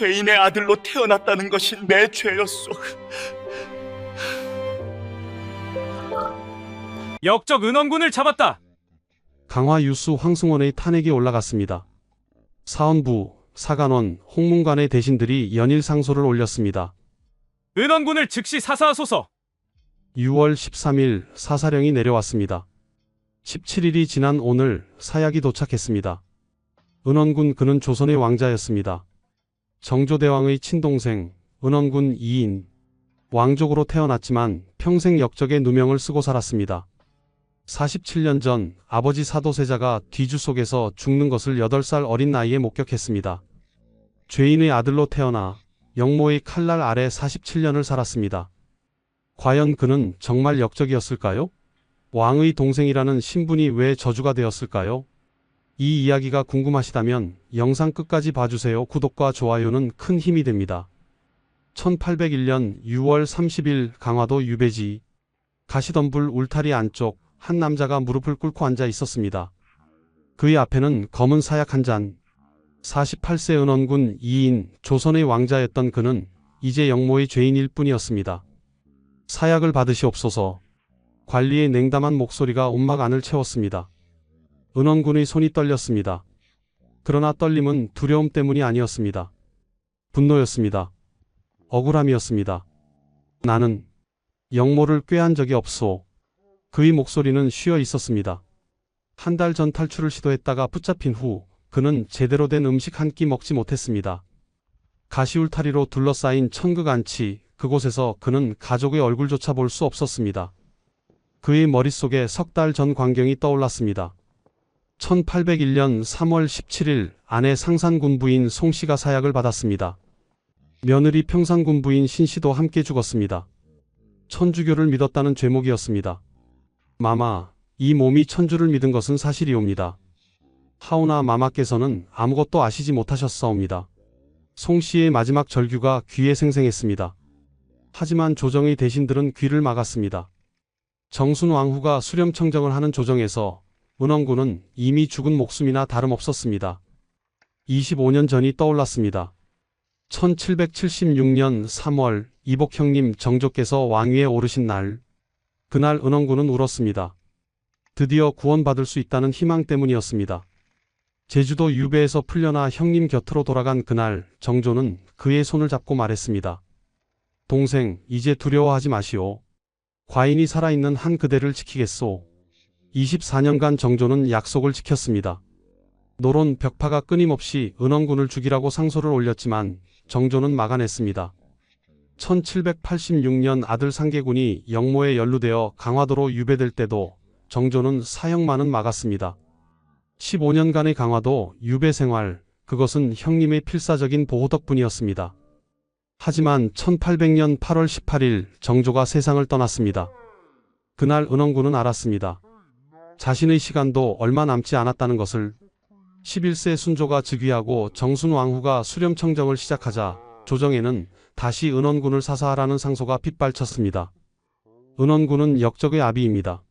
죄인의 아들로 태어났다는 것이 내 죄였소. 역적 은원군을 잡았다. 강화 유수 황승원의 탄핵이 올라갔습니다. 사헌부, 사간원, 홍문관의 대신들이 연일 상소를 올렸습니다. 은원군을 즉시 사사하소서. 6월 13일 사사령이 내려왔습니다. 17일이 지난 오늘 사약이 도착했습니다. 은원군 그는 조선의 왕자였습니다. 정조대왕의 친동생, 은원군 2인. 왕족으로 태어났지만 평생 역적의 누명을 쓰고 살았습니다. 47년 전 아버지 사도세자가 뒤주 속에서 죽는 것을 8살 어린 나이에 목격했습니다. 죄인의 아들로 태어나 영모의 칼날 아래 47년을 살았습니다. 과연 그는 정말 역적이었을까요? 왕의 동생이라는 신분이 왜 저주가 되었을까요? 이 이야기가 궁금하시다면 영상 끝까지 봐주세요. 구독과 좋아요는 큰 힘이 됩니다. 1801년 6월 30일 강화도 유배지 가시덤불 울타리 안쪽 한 남자가 무릎을 꿇고 앉아 있었습니다. 그의 앞에는 검은 사약 한 잔. 48세 은원군 2인 조선의 왕자였던 그는 이제 영모의 죄인일 뿐이었습니다. 사약을 받으시옵소서. 관리의 냉담한 목소리가 온막 안을 채웠습니다. 은원군의 손이 떨렸습니다. 그러나 떨림은 두려움 때문이 아니었습니다. 분노였습니다. 억울함이었습니다. 나는 영모를 꾀한 적이 없소. 그의 목소리는 쉬어 있었습니다. 한 달 전 탈출을 시도했다가 붙잡힌 후 그는 제대로 된 음식 한 끼 먹지 못했습니다. 가시울타리로 둘러싸인 천극안치, 그곳에서 그는 가족의 얼굴조차 볼 수 없었습니다. 그의 머릿속에 석 달 전 광경이 떠올랐습니다. 1801년 3월 17일 아내 상산군부인 송씨가 사약을 받았습니다. 며느리 평산군부인 신씨도 함께 죽었습니다. 천주교를 믿었다는 죄목이었습니다. 마마, 이 몸이 천주를 믿은 것은 사실이옵니다. 하오나 마마께서는 아무것도 아시지 못하셨사옵니다. 송씨의 마지막 절규가 귀에 생생했습니다. 하지만 조정의 대신들은 귀를 막았습니다. 정순왕후가 수렴청정을 하는 조정에서 은원군은 이미 죽은 목숨이나 다름없었습니다. 25년 전이 떠올랐습니다. 1776년 3월 이복 형님 정조께서 왕위에 오르신 날, 그날 은원군은 울었습니다. 드디어 구원받을 수 있다는 희망 때문이었습니다. 제주도 유배에서 풀려나 형님 곁으로 돌아간 그날 정조는 그의 손을 잡고 말했습니다. 동생, 이제 두려워하지 마시오. 과인이 살아있는 한 그대를 지키겠소. 24년간 정조는 약속을 지켰습니다. 노론 벽파가 끊임없이 은원군을 죽이라고 상소를 올렸지만 정조는 막아냈습니다. 1786년 아들 상계군이 영모에 연루되어 강화도로 유배될 때도 정조는 사형만은 막았습니다. 15년간의 강화도 유배 생활, 그것은 형님의 필사적인 보호 덕분이었습니다. 하지만 1800년 8월 18일 정조가 세상을 떠났습니다. 그날 은원군은 알았습니다. 자신의 시간도 얼마 남지 않았다는 것을. 11세 순조가 즉위하고 정순왕후가 수렴청정을 시작하자 조정에는 다시 은원군을 사사하라는 상소가 빗발쳤습니다. 은원군은 역적의 아비입니다.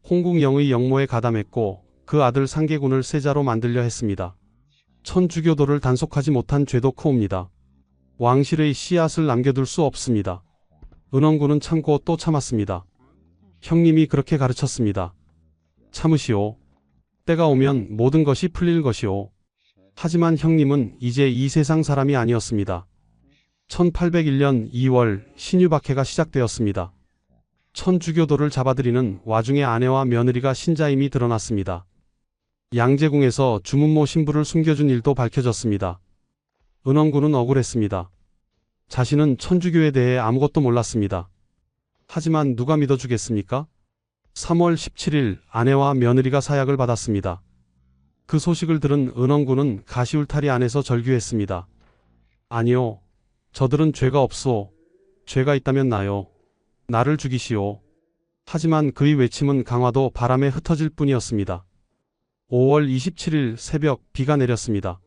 홍국영의 영모에 가담했고 그 아들 상계군을 세자로 만들려 했습니다. 천주교도를 단속하지 못한 죄도 크옵니다. 왕실의 씨앗을 남겨둘 수 없습니다. 은원군은 참고 또 참았습니다. 형님이 그렇게 가르쳤습니다. 참으시오. 때가 오면 모든 것이 풀릴 것이오. 하지만 형님은 이제 이 세상 사람이 아니었습니다. 1801년 2월 신유박해가 시작되었습니다. 천주교도를 잡아들이는 와중에 아내와 며느리가 신자임이 드러났습니다. 양재궁에서 주문모 신부를 숨겨준 일도 밝혀졌습니다. 은원군은 억울했습니다. 자신은 천주교에 대해 아무것도 몰랐습니다. 하지만 누가 믿어주겠습니까? 3월 17일 아내와 며느리가 사약을 받았습니다. 그 소식을 들은 은원군은 가시울타리 안에서 절규했습니다. 아니요. 저들은 죄가 없소. 죄가 있다면 나요. 나를 죽이시오. 하지만 그의 외침은 강화도 바람에 흩어질 뿐이었습니다. 5월 27일 새벽 비가 내렸습니다.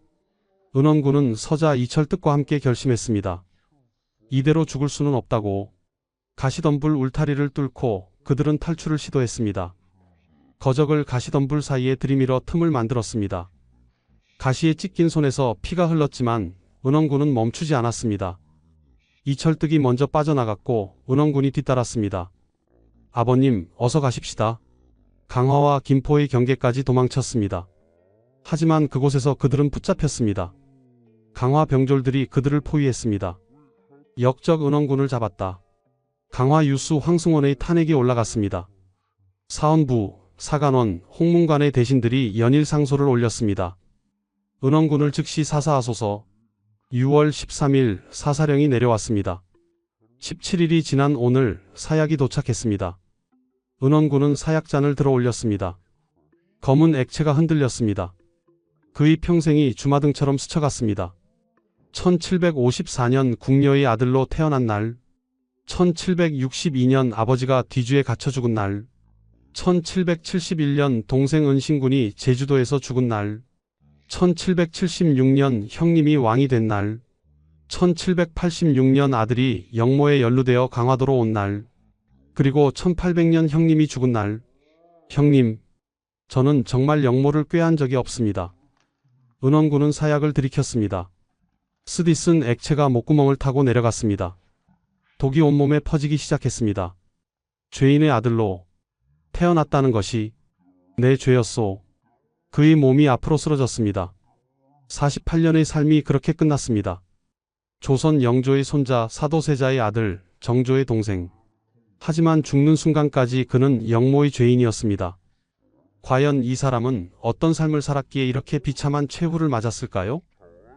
은원군은 서자 이철뜻과 함께 결심했습니다. 이대로 죽을 수는 없다고. 가시덤불 울타리를 뚫고 그들은 탈출을 시도했습니다. 거적을 가시덤불 사이에 들이밀어 틈을 만들었습니다. 가시에 찢긴 손에서 피가 흘렀지만 은원군은 멈추지 않았습니다. 이철득이 먼저 빠져나갔고 은원군이 뒤따랐습니다. 아버님, 어서 가십시다. 강화와 김포의 경계까지 도망쳤습니다. 하지만 그곳에서 그들은 붙잡혔습니다. 강화 병졸들이 그들을 포위했습니다. 역적 은원군을 잡았다. 강화 유수 황승원의 탄핵이 올라갔습니다. 사헌부, 사간원, 홍문관의 대신들이 연일 상소를 올렸습니다. 은원군을 즉시 사사하소서. 6월 13일 사사령이 내려왔습니다. 17일이 지난 오늘 사약이 도착했습니다. 은원군은 사약잔을 들어 올렸습니다. 검은 액체가 흔들렸습니다. 그의 평생이 주마등처럼 스쳐갔습니다. 1754년 궁녀의 아들로 태어난 날, 1762년 아버지가 뒤주에 갇혀 죽은 날, 1771년 동생 은신군이 제주도에서 죽은 날, 1776년 형님이 왕이 된 날, 1786년 아들이 영모에 연루되어 강화도로 온 날, 그리고 1800년 형님이 죽은 날. 형님, 저는 정말 영모를 꾀한 적이 없습니다. 은원군은 사약을 들이켰습니다. 쓰디쓴 액체가 목구멍을 타고 내려갔습니다. 독이 온몸에 퍼지기 시작했습니다. 죄인의 아들로 태어났다는 것이 내 죄였소. 그의 몸이 앞으로 쓰러졌습니다. 48년의 삶이 그렇게 끝났습니다. 조선 영조의 손자 사도세자의 아들, 정조의 동생. 하지만 죽는 순간까지 그는 영모의 죄인이었습니다. 과연 이 사람은 어떤 삶을 살았기에 이렇게 비참한 최후를 맞았을까요?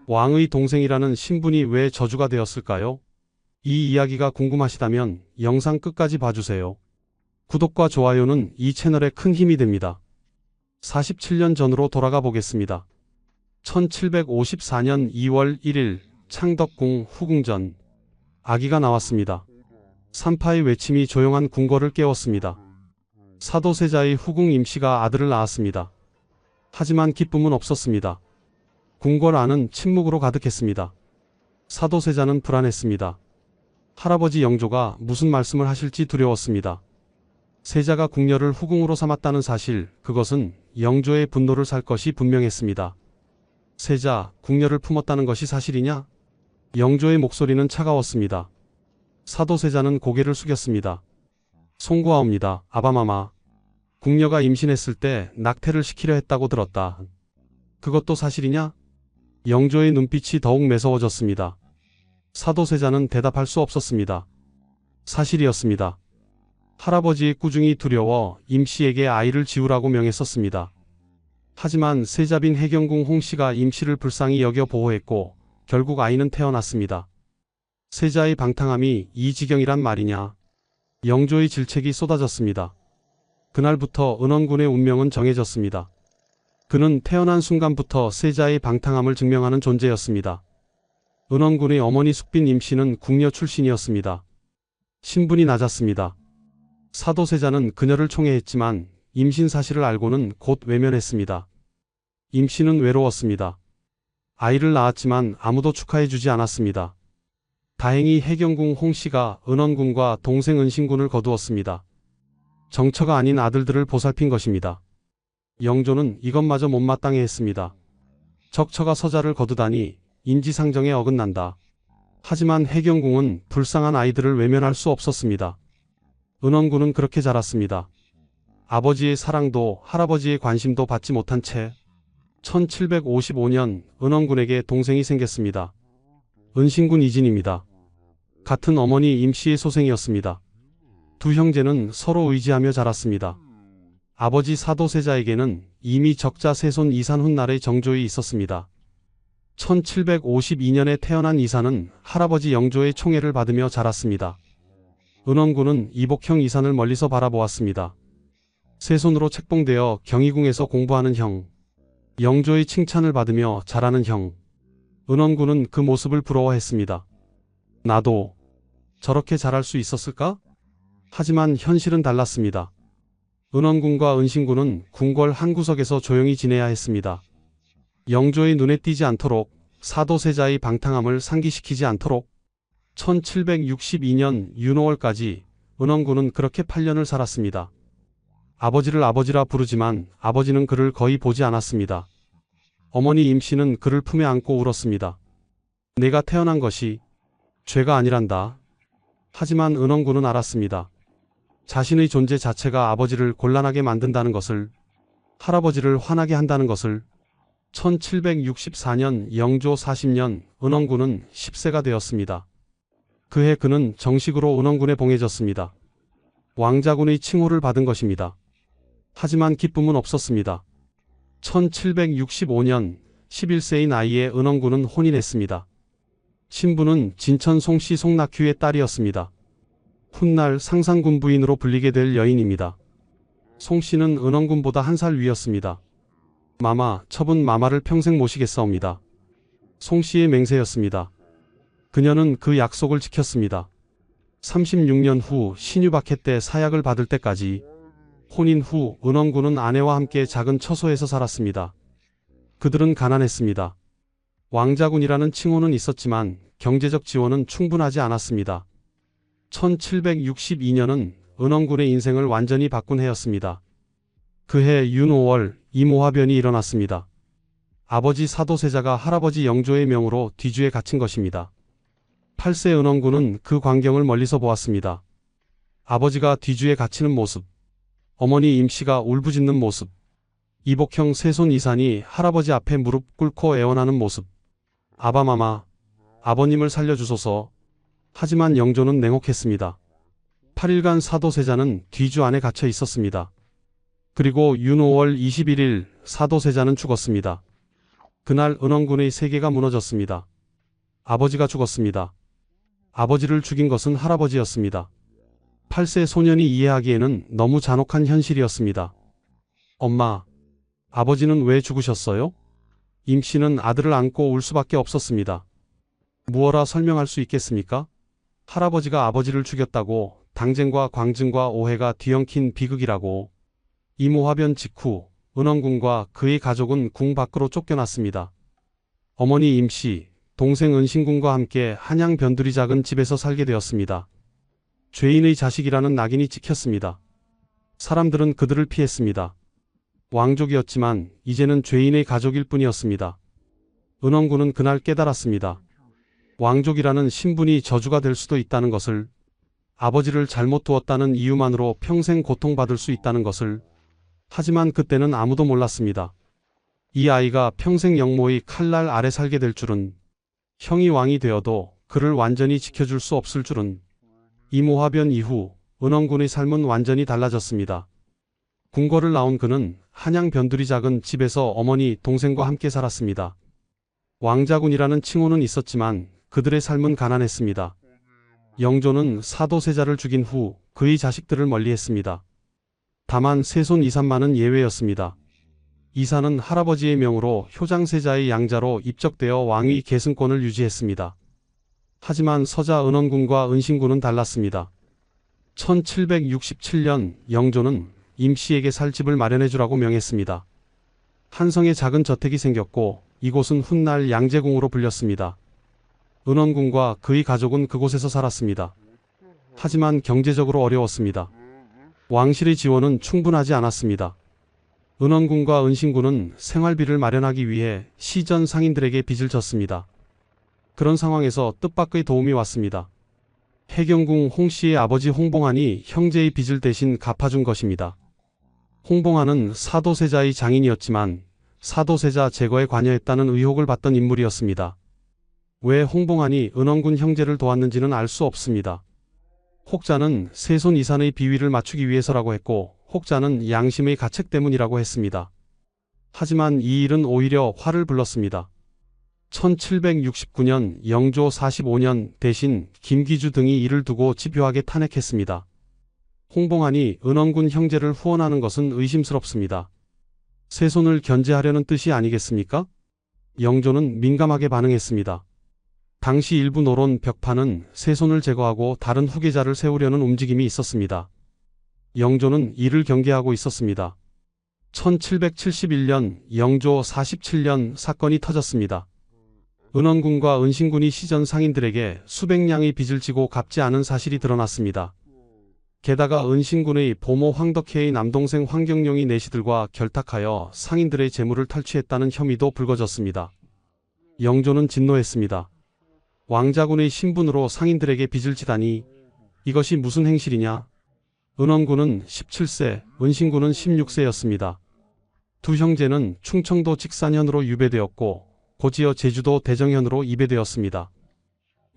왕의 동생이라는 신분이 왜 저주가 되었을까요? 이 이야기가 궁금하시다면 영상 끝까지 봐주세요. 구독과 좋아요는 이 채널에 큰 힘이 됩니다. 47년 전으로 돌아가 보겠습니다. 1754년 2월 1일 창덕궁 후궁전. 아기가 나왔습니다. 산파의 외침이 조용한 궁궐을 깨웠습니다. 사도세자의 후궁 임씨가 아들을 낳았습니다. 하지만 기쁨은 없었습니다. 궁궐 안은 침묵으로 가득했습니다. 사도세자는 불안했습니다. 할아버지 영조가 무슨 말씀을 하실지 두려웠습니다. 세자가 궁녀를 후궁으로 삼았다는 사실, 그것은 영조의 분노를 살 것이 분명했습니다. 세자, 궁녀를 품었다는 것이 사실이냐? 영조의 목소리는 차가웠습니다. 사도세자는 고개를 숙였습니다. 송구하옵니다, 아바마마. 궁녀가 임신했을 때 낙태를 시키려 했다고 들었다. 그것도 사실이냐? 영조의 눈빛이 더욱 매서워졌습니다. 사도세자는 대답할 수 없었습니다. 사실이었습니다. 할아버지의 꾸중이 두려워 임씨에게 아이를 지우라고 명했었습니다. 하지만 세자빈 해경궁 홍씨가 임씨를 불쌍히 여겨 보호했고 결국 아이는 태어났습니다. 세자의 방탕함이 이 지경이란 말이냐. 영조의 질책이 쏟아졌습니다. 그날부터 은원군의 운명은 정해졌습니다. 그는 태어난 순간부터 세자의 방탕함을 증명하는 존재였습니다. 은원군의 어머니 숙빈 임씨는 궁녀 출신이었습니다. 신분이 낮았습니다. 사도세자는 그녀를 총애했지만 임신 사실을 알고는 곧 외면했습니다. 임씨는 외로웠습니다. 아이를 낳았지만 아무도 축하해주지 않았습니다. 다행히 해경궁 홍씨가 은원군과 동생 은신군을 거두었습니다. 정처가 아닌 아들들을 보살핀 것입니다. 영조는 이것마저 못마땅해 했습니다. 적처가 서자를 거두다니 인지상정에 어긋난다. 하지만 해경궁은 불쌍한 아이들을 외면할 수 없었습니다. 은원군은 그렇게 자랐습니다. 아버지의 사랑도 할아버지의 관심도 받지 못한 채 1755년 은원군에게 동생이 생겼습니다. 은신군 이진입니다. 같은 어머니 임씨의 소생이었습니다. 두 형제는 서로 의지하며 자랐습니다. 아버지 사도세자에게는 이미 적자 세손 이산 훗날의 정조이 있었습니다. 1752년에 태어난 이산은 할아버지 영조의 총애를 받으며 자랐습니다. 은원군은 이복형 이산을 멀리서 바라보았습니다. 세손으로 책봉되어 경희궁에서 공부하는 형, 영조의 칭찬을 받으며 자라는 형. 은원군은 그 모습을 부러워했습니다. 나도 저렇게 자랄 수 있었을까? 하지만 현실은 달랐습니다. 은원군과 은신군은 궁궐 한 구석에서 조용히 지내야 했습니다. 영조의 눈에 띄지 않도록, 사도세자의 방탕함을 상기시키지 않도록 1762년 윤호월까지 은원군은 그렇게 8년을 살았습니다. 아버지를 아버지라 부르지만 아버지는 그를 거의 보지 않았습니다. 어머니 임씨는 그를 품에 안고 울었습니다. 내가 태어난 것이 죄가 아니란다. 하지만 은원군은 알았습니다. 자신의 존재 자체가 아버지를 곤란하게 만든다는 것을, 할아버지를 화나게 한다는 것을. 1764년 영조 40년 은원군은 10세가 되었습니다. 그해 그는 정식으로 은원군에 봉해졌습니다. 왕자군의 칭호를 받은 것입니다. 하지만 기쁨은 없었습니다. 1765년 11세의 나이에 은원군은 혼인했습니다. 신부는 진천 송씨 송낙휴의 딸이었습니다. 훗날 상상군 부인으로 불리게 될 여인입니다. 송씨는 은원군보다 한 살 위였습니다. 마마, 첩은 마마를 평생 모시겠사옵니다. 송씨의 맹세였습니다. 그녀는 그 약속을 지켰습니다. 36년 후 신유박해 때 사약을 받을 때까지 혼인 후 은원군은 아내와 함께 작은 처소에서 살았습니다. 그들은 가난했습니다. 왕자군이라는 칭호는 있었지만 경제적 지원은 충분하지 않았습니다. 1762년은 은원군의 인생을 완전히 바꾼 해였습니다. 그해 윤 5월 이모화변이 일어났습니다. 아버지 사도세자가 할아버지 영조의 명으로 뒤주에 갇힌 것입니다. 8세 은원군은 그 광경을 멀리서 보았습니다. 아버지가 뒤주에 갇히는 모습, 어머니 임씨가 울부짖는 모습, 이복형 세손 이산이 할아버지 앞에 무릎 꿇고 애원하는 모습. 아바마마, 아버님을 살려주소서. 하지만 영조는 냉혹했습니다. 8일간 사도세자는 뒤주 안에 갇혀 있었습니다. 그리고 윤 5월 21일 사도세자는 죽었습니다. 그날 은원군의 세계가 무너졌습니다. 아버지가 죽었습니다. 아버지를 죽인 것은 할아버지였습니다. 8세 소년이 이해하기에는 너무 잔혹한 현실이었습니다. 엄마, 아버지는 왜 죽으셨어요? 임씨는 아들을 안고 울 수밖에 없었습니다. 무어라 설명할 수 있겠습니까? 할아버지가 아버지를 죽였다고, 당쟁과 광증과 오해가 뒤엉킨 비극이라고. 이모화변 직후 은원군과 그의 가족은 궁 밖으로 쫓겨났습니다. 어머니 임씨, 동생 은신군과 함께 한양 변두리 작은 집에서 살게 되었습니다. 죄인의 자식이라는 낙인이 찍혔습니다. 사람들은 그들을 피했습니다. 왕족이었지만 이제는 죄인의 가족일 뿐이었습니다. 은원군은 그날 깨달았습니다. 왕족이라는 신분이 저주가 될 수도 있다는 것을, 아버지를 잘못 두었다는 이유만으로 평생 고통받을 수 있다는 것을. 하지만 그때는 아무도 몰랐습니다. 이 아이가 평생 영모의 칼날 아래 살게 될 줄은, 형이 왕이 되어도 그를 완전히 지켜줄 수 없을 줄은. 이모화변 이후 은원군의 삶은 완전히 달라졌습니다. 궁궐을 나온 그는 한양 변두리 작은 집에서 어머니, 동생과 함께 살았습니다. 왕자군이라는 칭호는 있었지만 그들의 삶은 가난했습니다. 영조는 사도세자를 죽인 후 그의 자식들을 멀리했습니다. 다만 세손 이산만은 예외였습니다. 이산은 할아버지의 명으로 효장세자의 양자로 입적되어 왕위 계승권을 유지했습니다. 하지만 서자 은원군과 은신군은 달랐습니다. 1767년 영조는 임씨에게 살 집을 마련해주라고 명했습니다. 한성에 작은 저택이 생겼고 이곳은 훗날 양재궁으로 불렸습니다. 은원군과 그의 가족은 그곳에서 살았습니다. 하지만 경제적으로 어려웠습니다. 왕실의 지원은 충분하지 않았습니다. 은원군과 은신군은 생활비를 마련하기 위해 시전 상인들에게 빚을 졌습니다. 그런 상황에서 뜻밖의 도움이 왔습니다. 해경궁 홍씨의 아버지 홍봉안이 형제의 빚을 대신 갚아준 것입니다. 홍봉안은 사도세자의 장인이었지만 사도세자 제거에 관여했다는 의혹을 받던 인물이었습니다. 왜 홍봉안이 은원군 형제를 도왔는지는 알 수 없습니다. 혹자는 세손 이산의 비위를 맞추기 위해서라고 했고, 혹자는 양심의 가책 때문이라고 했습니다. 하지만 이 일은 오히려 화를 불렀습니다. 1769년 영조 45년 대신 김기주 등이 이를 두고 집요하게 탄핵했습니다. 홍봉안이 은원군 형제를 후원하는 것은 의심스럽습니다. 세손을 견제하려는 뜻이 아니겠습니까? 영조는 민감하게 반응했습니다. 당시 일부 노론 벽파는 세손을 제거하고 다른 후계자를 세우려는 움직임이 있었습니다. 영조는 이를 경계하고 있었습니다. 1771년 영조 47년 사건이 터졌습니다. 은원군과 은신군이 시전 상인들에게 수백냥의 빚을 지고 갚지 않은 사실이 드러났습니다. 게다가 은신군의 보모 황덕혜의 남동생 황경룡이 내시들과 결탁하여 상인들의 재물을 탈취했다는 혐의도 불거졌습니다. 영조는 진노했습니다. 왕자군의 신분으로 상인들에게 빚을 지다니 이것이 무슨 행실이냐. 은원군은 17세, 은신군은 16세였습니다. 두 형제는 충청도 직산현으로 유배되었고 곧이어 제주도 대정현으로 이배되었습니다.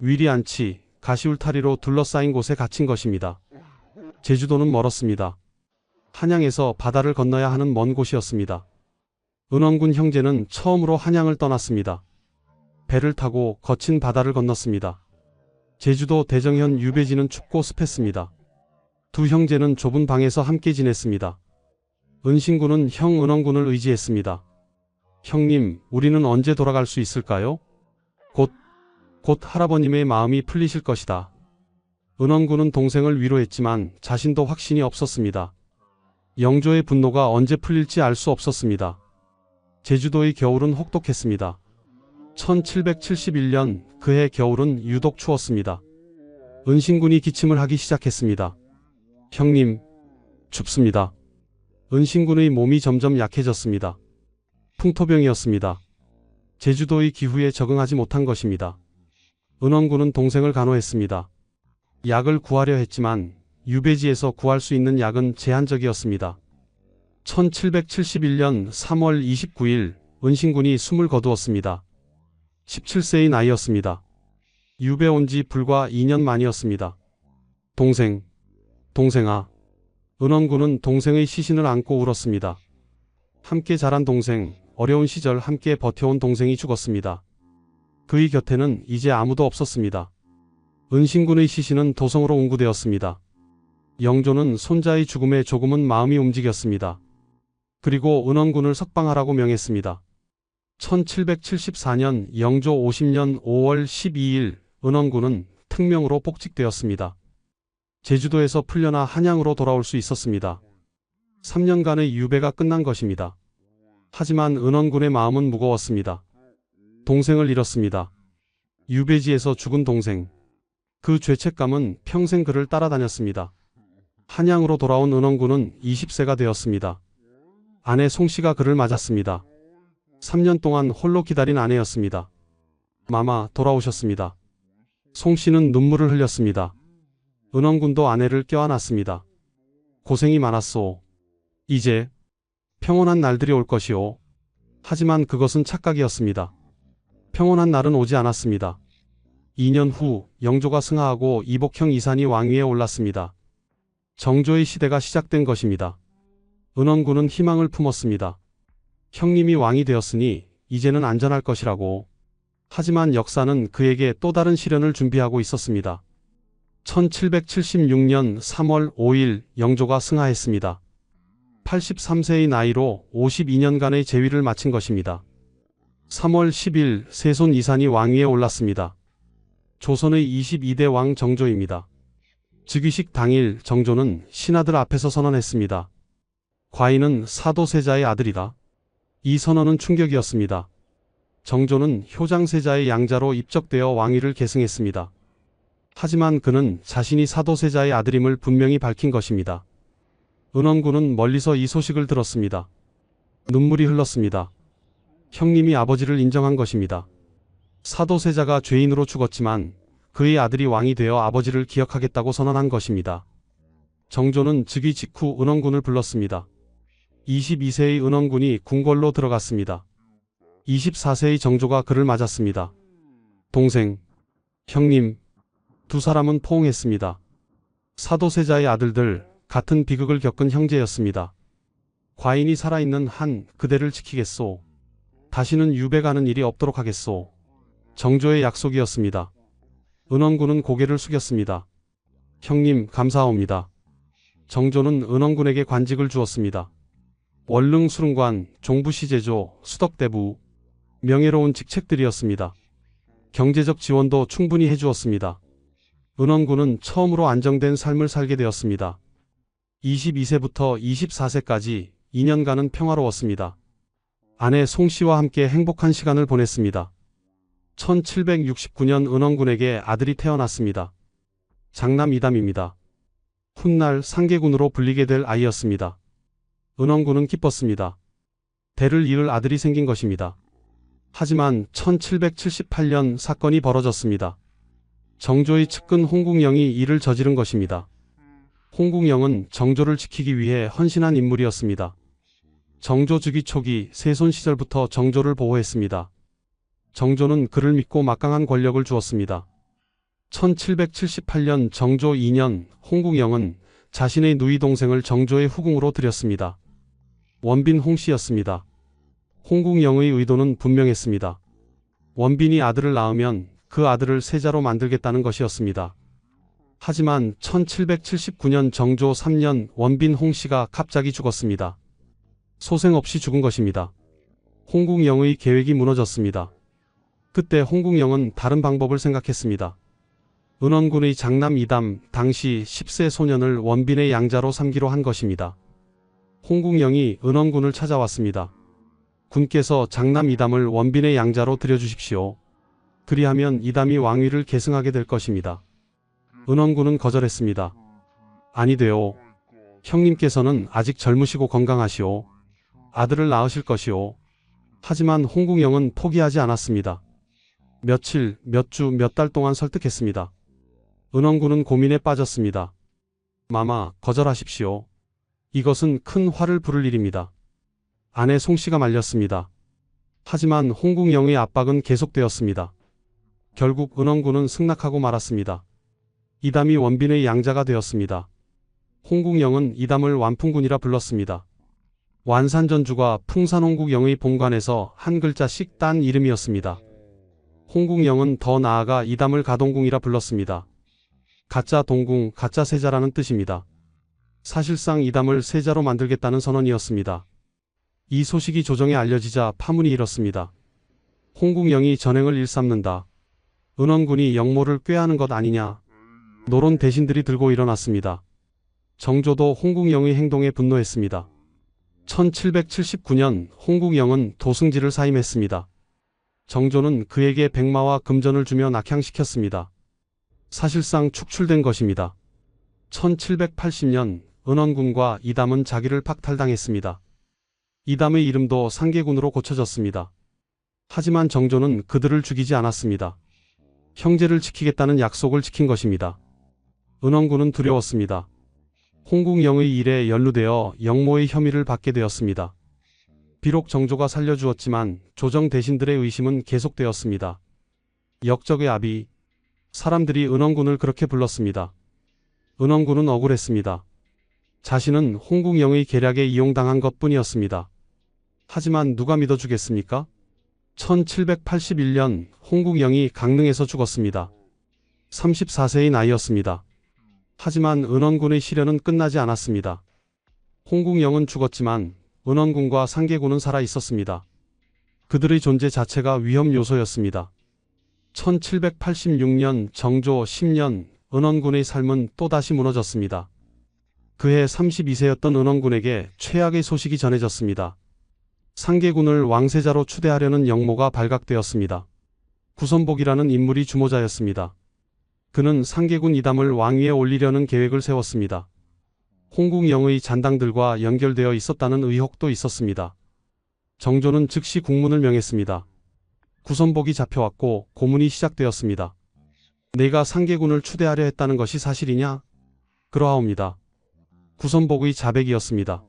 위리안치, 가시울타리로 둘러싸인 곳에 갇힌 것입니다. 제주도는 멀었습니다. 한양에서 바다를 건너야 하는 먼 곳이었습니다. 은원군 형제는 처음으로 한양을 떠났습니다. 배를 타고 거친 바다를 건넜습니다. 제주도 대정현 유배지는 춥고 습했습니다. 두 형제는 좁은 방에서 함께 지냈습니다. 은신군은 형 은원군을 의지했습니다. 형님, 우리는 언제 돌아갈 수 있을까요? 곧 할아버님의 마음이 풀리실 것이다. 은원군은 동생을 위로했지만 자신도 확신이 없었습니다. 영조의 분노가 언제 풀릴지 알 수 없었습니다. 제주도의 겨울은 혹독했습니다. 1771년 그해 겨울은 유독 추웠습니다. 은신군이 기침을 하기 시작했습니다. 형님, 춥습니다. 은신군의 몸이 점점 약해졌습니다. 풍토병이었습니다. 제주도의 기후에 적응하지 못한 것입니다. 은원군은 동생을 간호했습니다. 약을 구하려 했지만 유배지에서 구할 수 있는 약은 제한적이었습니다. 1771년 3월 29일 은신군이 숨을 거두었습니다. 17세의 나이였습니다. 유배 온 지 불과 2년 만이었습니다. 동생아. 은원군은 동생의 시신을 안고 울었습니다. 함께 자란 동생, 어려운 시절 함께 버텨온 동생이 죽었습니다. 그의 곁에는 이제 아무도 없었습니다. 은신군의 시신은 도성으로 운구되었습니다. 영조는 손자의 죽음에 조금은 마음이 움직였습니다. 그리고 은원군을 석방하라고 명했습니다. 1774년 영조 50년 5월 12일 은원군은 특명으로 복직되었습니다. 제주도에서 풀려나 한양으로 돌아올 수 있었습니다. 3년간의 유배가 끝난 것입니다. 하지만 은원군의 마음은 무거웠습니다. 동생을 잃었습니다. 유배지에서 죽은 동생. 그 죄책감은 평생 그를 따라다녔습니다. 한양으로 돌아온 은원군은 20세가 되었습니다. 아내 송씨가 그를 맞았습니다. 3년 동안 홀로 기다린 아내였습니다. 마마, 돌아오셨습니다. 송씨는 눈물을 흘렸습니다. 은원군도 아내를 껴안았습니다. 고생이 많았소. 이제 평온한 날들이 올 것이오. 하지만 그것은 착각이었습니다. 평온한 날은 오지 않았습니다. 2년 후 영조가 승하하고 이복형 이산이 왕위에 올랐습니다. 정조의 시대가 시작된 것입니다. 은원군은 희망을 품었습니다. 형님이 왕이 되었으니 이제는 안전할 것이라고. 하지만 역사는 그에게 또 다른 시련을 준비하고 있었습니다. 1776년 3월 5일 영조가 승하했습니다. 83세의 나이로 52년간의 재위를 마친 것입니다. 3월 10일 세손 이산이 왕위에 올랐습니다. 조선의 22대 왕 정조입니다. 즉위식 당일 정조는 신하들 앞에서 선언했습니다. 과인은 사도세자의 아들이다. 이 선언은 충격이었습니다. 정조는 효장세자의 양자로 입적되어 왕위를 계승했습니다. 하지만 그는 자신이 사도세자의 아들임을 분명히 밝힌 것입니다. 은원군은 멀리서 이 소식을 들었습니다. 눈물이 흘렀습니다. 형님이 아버지를 인정한 것입니다. 사도세자가 죄인으로 죽었지만 그의 아들이 왕이 되어 아버지를 기억하겠다고 선언한 것입니다. 정조는 즉위 직후 은원군을 불렀습니다. 22세의 은원군이 궁궐로 들어갔습니다. 24세의 정조가 그를 맞았습니다. 동생, 형님. 두 사람은 포옹했습니다. 사도세자의 아들들, 같은 비극을 겪은 형제였습니다. 과인이 살아있는 한 그대를 지키겠소. 다시는 유배 가는 일이 없도록 하겠소. 정조의 약속이었습니다. 은원군은 고개를 숙였습니다. 형님, 감사하옵니다. 정조는 은원군에게 관직을 주었습니다. 원릉 수릉관, 종부시제조, 수덕대부, 명예로운 직책들이었습니다. 경제적 지원도 충분히 해주었습니다. 은원군은 처음으로 안정된 삶을 살게 되었습니다. 22세부터 24세까지 2년간은 평화로웠습니다. 아내 송씨와 함께 행복한 시간을 보냈습니다. 1769년 은원군에게 아들이 태어났습니다. 장남 이담입니다. 훗날 상계군으로 불리게 될 아이였습니다. 은원군은 기뻤습니다. 대를 이을 아들이 생긴 것입니다. 하지만 1778년 사건이 벌어졌습니다. 정조의 측근 홍국영이 이를 저지른 것입니다. 홍국영은 정조를 지키기 위해 헌신한 인물이었습니다. 정조 즉위 초기 세손 시절부터 정조를 보호했습니다. 정조는 그를 믿고 막강한 권력을 주었습니다. 1778년 정조 2년 홍국영은 자신의 누이 동생을 정조의 후궁으로 들였습니다. 원빈 홍씨였습니다. 홍국영의 의도는 분명했습니다. 원빈이 아들을 낳으면 그 아들을 세자로 만들겠다는 것이었습니다. 하지만 1779년 정조 3년 원빈 홍씨가 갑자기 죽었습니다. 소생 없이 죽은 것입니다. 홍국영의 계획이 무너졌습니다. 그때 홍국영은 다른 방법을 생각했습니다. 은원군의 장남 이담, 당시 10세 소년을 원빈의 양자로 삼기로 한 것입니다. 홍국영이 은원군을 찾아왔습니다. 군께서 장남 이담을 원빈의 양자로 들여주십시오. 그리하면 이담이 왕위를 계승하게 될 것입니다. 은원군은 거절했습니다. 아니 되오. 형님께서는 아직 젊으시고 건강하시오. 아들을 낳으실 것이오. 하지만 홍국영은 포기하지 않았습니다. 며칠, 몇 주, 몇 달 동안 설득했습니다. 은원군은 고민에 빠졌습니다. 마마, 거절하십시오. 이것은 큰 화를 부를 일입니다. 아내 송씨가 말렸습니다. 하지만 홍국영의 압박은 계속되었습니다. 결국 은원군은 승낙하고 말았습니다. 이담이 원빈의 양자가 되었습니다. 홍국영은 이담을 완풍군이라 불렀습니다. 완산전주가 풍산홍국영의 본관에서 한 글자씩 딴 이름이었습니다. 홍국영은 더 나아가 이담을 가동궁이라 불렀습니다. 가짜 동궁, 가짜 세자라는 뜻입니다. 사실상 이담을 세자로 만들겠다는 선언이었습니다. 이 소식이 조정에 알려지자 파문이 일었습니다. 홍국영이 전행을 일삼는다. 은원군이 영모를 꾀하는 것 아니냐. 노론 대신들이 들고 일어났습니다. 정조도 홍국영의 행동에 분노했습니다. 1779년 홍국영은 도승지를 사임했습니다. 정조는 그에게 백마와 금전을 주며 낙향시켰습니다. 사실상 축출된 것입니다. 1780년 은원군과 이담은 자기를 박탈당했습니다. 이담의 이름도 상계군으로 고쳐졌습니다. 하지만 정조는 그들을 죽이지 않았습니다. 형제를 지키겠다는 약속을 지킨 것입니다. 은원군은 두려웠습니다. 홍국영의 일에 연루되어 영모의 혐의를 받게 되었습니다. 비록 정조가 살려주었지만 조정 대신들의 의심은 계속되었습니다. 역적의 아비, 사람들이 은원군을 그렇게 불렀습니다. 은원군은 억울했습니다. 자신은 홍국영의 계략에 이용당한 것뿐이었습니다. 하지만 누가 믿어주겠습니까? 1781년 홍국영이 강릉에서 죽었습니다. 34세의 나이였습니다. 하지만 은원군의 시련은 끝나지 않았습니다. 홍국영은 죽었지만 은원군과 상계군은 살아 있었습니다. 그들의 존재 자체가 위험 요소였습니다. 1786년 정조 10년 은원군의 삶은 또다시 무너졌습니다. 그해 32세였던 은원군에게 최악의 소식이 전해졌습니다. 상계군을 왕세자로 추대하려는 영모가 발각되었습니다. 구선복이라는 인물이 주모자였습니다. 그는 상계군 이담을 왕위에 올리려는 계획을 세웠습니다. 홍국영의 잔당들과 연결되어 있었다는 의혹도 있었습니다. 정조는 즉시 국문을 명했습니다. 구선복이 잡혀왔고 고문이 시작되었습니다. 내가 상계군을 추대하려 했다는 것이 사실이냐? 그러하옵니다. 구선복의 자백이었습니다.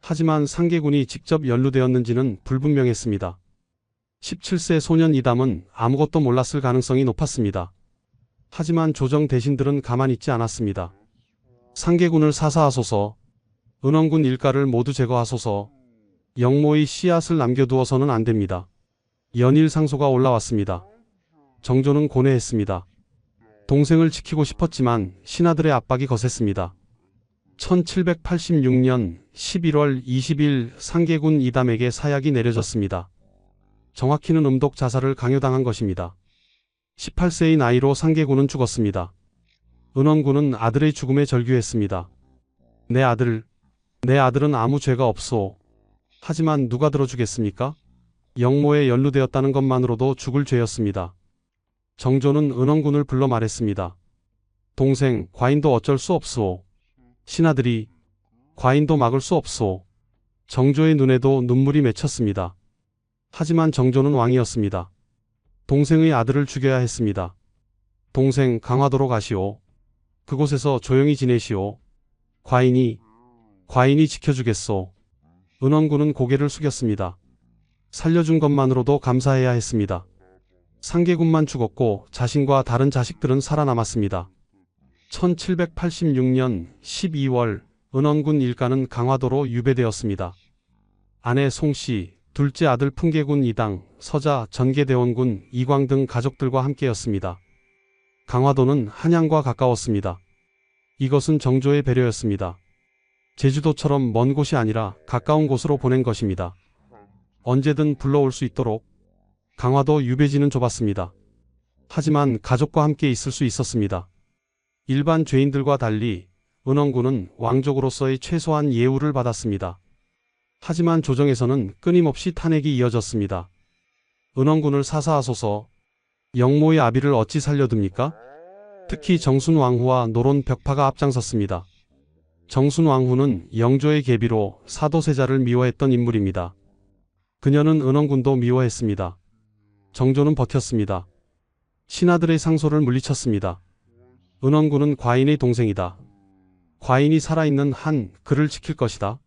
하지만 상계군이 직접 연루되었는지는 불분명했습니다. 17세 소년 이담은 아무것도 몰랐을 가능성이 높았습니다. 하지만 조정 대신들은 가만히 있지 않았습니다. 상계군을 사사하소서, 은원군 일가를 모두 제거하소서, 영모의 씨앗을 남겨두어서는 안됩니다. 연일 상소가 올라왔습니다. 정조는 고뇌했습니다. 동생을 지키고 싶었지만 신하들의 압박이 거셌습니다. 1786년 11월 20일 상계군 이담에게 사약이 내려졌습니다. 정확히는 음독 자살을 강요당한 것입니다. 18세의 나이로 상계군은 죽었습니다. 은원군은 아들의 죽음에 절규했습니다. 내 아들은 아무 죄가 없소. 하지만 누가 들어주겠습니까? 영모에 연루되었다는 것만으로도 죽을 죄였습니다. 정조는 은원군을 불러 말했습니다. 동생, 과인도 어쩔 수 없소. 신하들이, 과인도 막을 수 없소. 정조의 눈에도 눈물이 맺혔습니다. 하지만 정조는 왕이었습니다. 동생의 아들을 죽여야 했습니다. 동생 강화도로 가시오. 그곳에서 조용히 지내시오. 과인이 지켜주겠소. 은원군은 고개를 숙였습니다. 살려준 것만으로도 감사해야 했습니다. 상계군만 죽었고 자신과 다른 자식들은 살아남았습니다. 1786년 12월 은원군 일가는 강화도로 유배되었습니다. 아내 송씨, 둘째 아들 풍계군 이당, 서자, 전계대원군 이광 등 가족들과 함께였습니다. 강화도는 한양과 가까웠습니다. 이것은 정조의 배려였습니다. 제주도처럼 먼 곳이 아니라 가까운 곳으로 보낸 것입니다. 언제든 불러올 수 있도록. 강화도 유배지는 좁았습니다. 하지만 가족과 함께 있을 수 있었습니다. 일반 죄인들과 달리 은원군은 왕족으로서의 최소한 예우를 받았습니다. 하지만 조정에서는 끊임없이 탄핵이 이어졌습니다. 은원군을 사사하소서. 영모의 아비를 어찌 살려둡니까? 특히 정순왕후와 노론 벽파가 앞장섰습니다. 정순왕후는 영조의 계비로 사도세자를 미워했던 인물입니다. 그녀는 은원군도 미워했습니다. 정조는 버텼습니다. 신하들의 상소를 물리쳤습니다. 은원군은 과인의 동생이다. 과인이 살아있는 한 그를 지킬 것이다.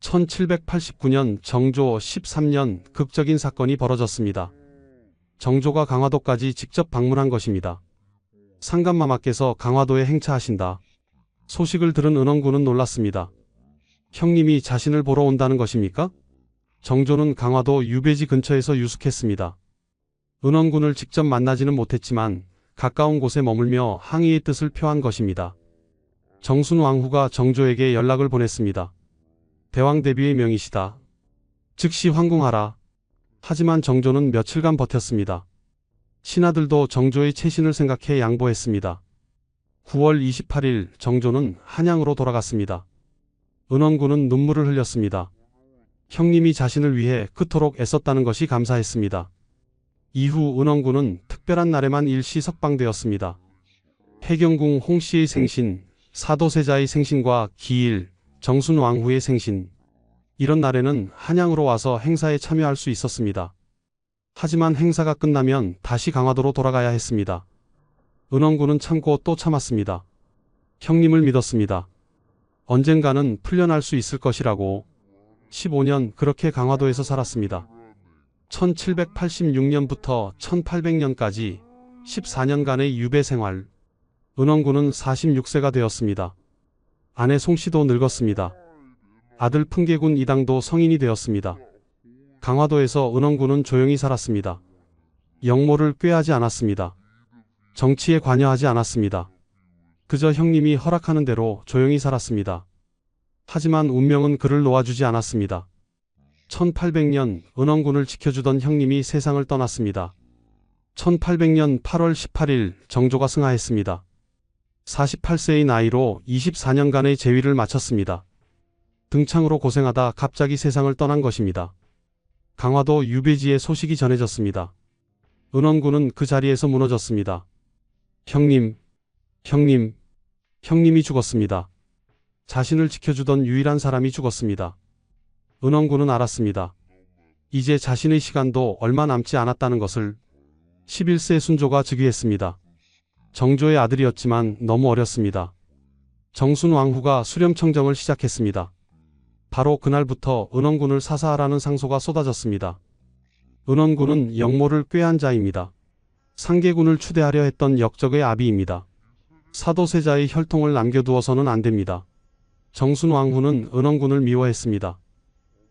1789년 정조 13년 극적인 사건이 벌어졌습니다. 정조가 강화도까지 직접 방문한 것입니다. 상감마마께서 강화도에 행차하신다. 소식을 들은 은원군은 놀랐습니다. 형님이 자신을 보러 온다는 것입니까? 정조는 강화도 유배지 근처에서 유숙했습니다. 은원군을 직접 만나지는 못했지만 가까운 곳에 머물며 항의의 뜻을 표한 것입니다. 정순왕후가 정조에게 연락을 보냈습니다. 대왕 대비의 명이시다. 즉시 황궁하라. 하지만 정조는 며칠간 버텼습니다. 신하들도 정조의 채신을 생각해 양보했습니다. 9월 28일 정조는 한양으로 돌아갔습니다. 은원군은 눈물을 흘렸습니다. 형님이 자신을 위해 그토록 애썼다는 것이 감사했습니다. 이후 은원군은 특별한 날에만 일시 석방되었습니다. 해경궁 홍씨의 생신, 사도세자의 생신과 기일, 정순왕후의 생신. 이런 날에는 한양으로 와서 행사에 참여할 수 있었습니다. 하지만 행사가 끝나면 다시 강화도로 돌아가야 했습니다. 은원군은 참고 또 참았습니다. 형님을 믿었습니다. 언젠가는 풀려날 수 있을 것이라고. 15년 그렇게 강화도에서 살았습니다. 1786년부터 1800년까지 14년간의 유배 생활. 은원군은 46세가 되었습니다. 아내 송씨도 늙었습니다. 아들 풍계군 이당도 성인이 되었습니다. 강화도에서 은원군은 조용히 살았습니다. 영모를 꾀하지 않았습니다. 정치에 관여하지 않았습니다. 그저 형님이 허락하는 대로 조용히 살았습니다. 하지만 운명은 그를 놓아주지 않았습니다. 1800년 은원군을 지켜주던 형님이 세상을 떠났습니다. 1800년 8월 18일 정조가 승하했습니다. 48세의 나이로 24년간의 재위를 마쳤습니다. 등창으로 고생하다 갑자기 세상을 떠난 것입니다. 강화도 유배지의 소식이 전해졌습니다. 은원군은 그 자리에서 무너졌습니다. 형님이 죽었습니다. 자신을 지켜주던 유일한 사람이 죽었습니다. 은원군은 알았습니다. 이제 자신의 시간도 얼마 남지 않았다는 것을. 11세 순조가 즉위했습니다. 정조의 아들이었지만 너무 어렸습니다. 정순왕후가 수렴청정을 시작했습니다. 바로 그날부터 은원군을 사사하라는 상소가 쏟아졌습니다. 은원군은 영모를 꾀한 자입니다. 상계군을 추대하려 했던 역적의 아비입니다. 사도세자의 혈통을 남겨두어서는 안 됩니다. 정순왕후는 은원군을 미워했습니다.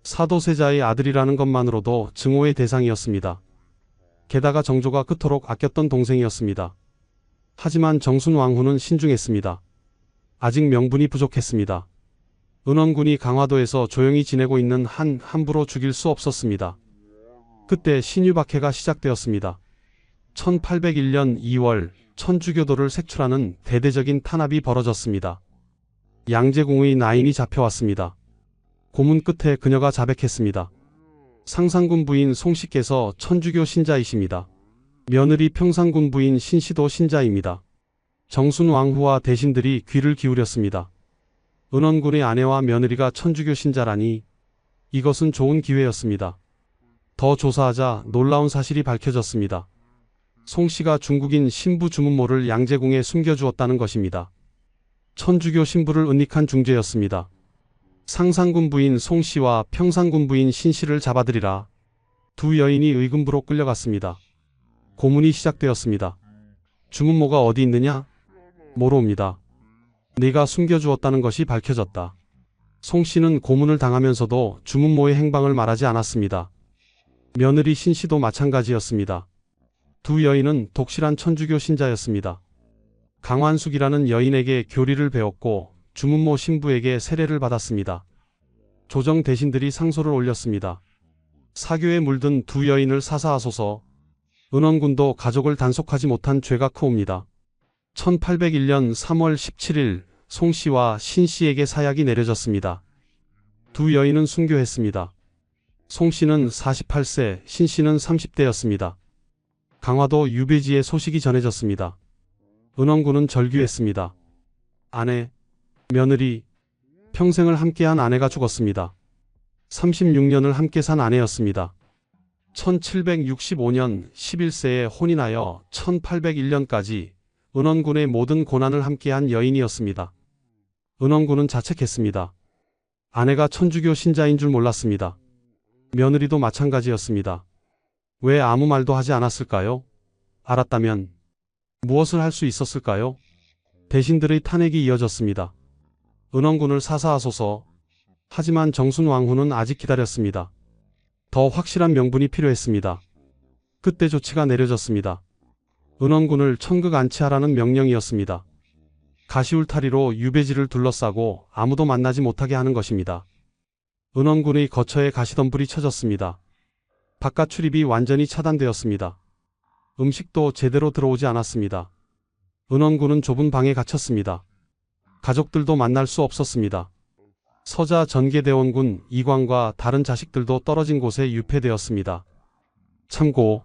사도세자의 아들이라는 것만으로도 증오의 대상이었습니다. 게다가 정조가 그토록 아꼈던 동생이었습니다. 하지만 정순왕후는 신중했습니다. 아직 명분이 부족했습니다. 은원군이 강화도에서 조용히 지내고 있는 한 함부로 죽일 수 없었습니다. 그때 신유박해가 시작되었습니다. 1801년 2월 천주교도를 색출하는 대대적인 탄압이 벌어졌습니다. 양재궁의 나인이 잡혀왔습니다. 고문 끝에 그녀가 자백했습니다. 상상군 부인 송씨께서 천주교 신자이십니다. 며느리 평상군 부인 신씨도 신자입니다. 정순왕후와 대신들이 귀를 기울였습니다. 은원군의 아내와 며느리가 천주교 신자라니 이것은 좋은 기회였습니다. 더 조사하자 놀라운 사실이 밝혀졌습니다. 송 씨가 중국인 신부 주문모를 양재궁에 숨겨주었다는 것입니다. 천주교 신부를 은닉한 중죄였습니다. 상상군 부인 송 씨와 평상군 부인 신 씨를 잡아들이라 두 여인이 의금부로 끌려갔습니다. 고문이 시작되었습니다. 주문모가 어디 있느냐? 모로옵니다. 네가 숨겨주었다는 것이 밝혀졌다. 송 씨는 고문을 당하면서도 주문모의 행방을 말하지 않았습니다. 며느리 신 씨도 마찬가지였습니다. 두 여인은 독실한 천주교 신자였습니다. 강환숙이라는 여인에게 교리를 배웠고 주문모 신부에게 세례를 받았습니다. 조정 대신들이 상소를 올렸습니다. 사교에 물든 두 여인을 사사하소서. 은원군도 가족을 단속하지 못한 죄가 크옵니다. 1801년 3월 17일 송 씨와 신 씨에게 사약이 내려졌습니다. 두 여인은 순교했습니다. 송 씨는 48세, 신 씨는 30대였습니다. 강화도 유배지에 소식이 전해졌습니다. 은원군은 절규했습니다. 아내, 며느리, 평생을 함께한 아내가 죽었습니다. 36년을 함께 산 아내였습니다. 1765년 11세에 혼인하여 1801년까지 은원군의 모든 고난을 함께한 여인이었습니다. 은원군은 자책했습니다. 아내가 천주교 신자인 줄 몰랐습니다. 며느리도 마찬가지였습니다. 왜 아무 말도 하지 않았을까요? 알았다면 무엇을 할 수 있었을까요? 대신들의 탄핵이 이어졌습니다. 은원군을 사사하소서. 하지만 정순왕후는 아직 기다렸습니다. 더 확실한 명분이 필요했습니다. 그때 조치가 내려졌습니다. 은원군을 천극 안치하라는 명령이었습니다. 가시울타리로 유배지를 둘러싸고 아무도 만나지 못하게 하는 것입니다. 은원군의 거처에 가시덤불이 쳐졌습니다. 바깥 출입이 완전히 차단되었습니다. 음식도 제대로 들어오지 않았습니다. 은원군은 좁은 방에 갇혔습니다. 가족들도 만날 수 없었습니다. 서자 전계대원군 이광과 다른 자식들도 떨어진 곳에 유폐되었습니다. 참고,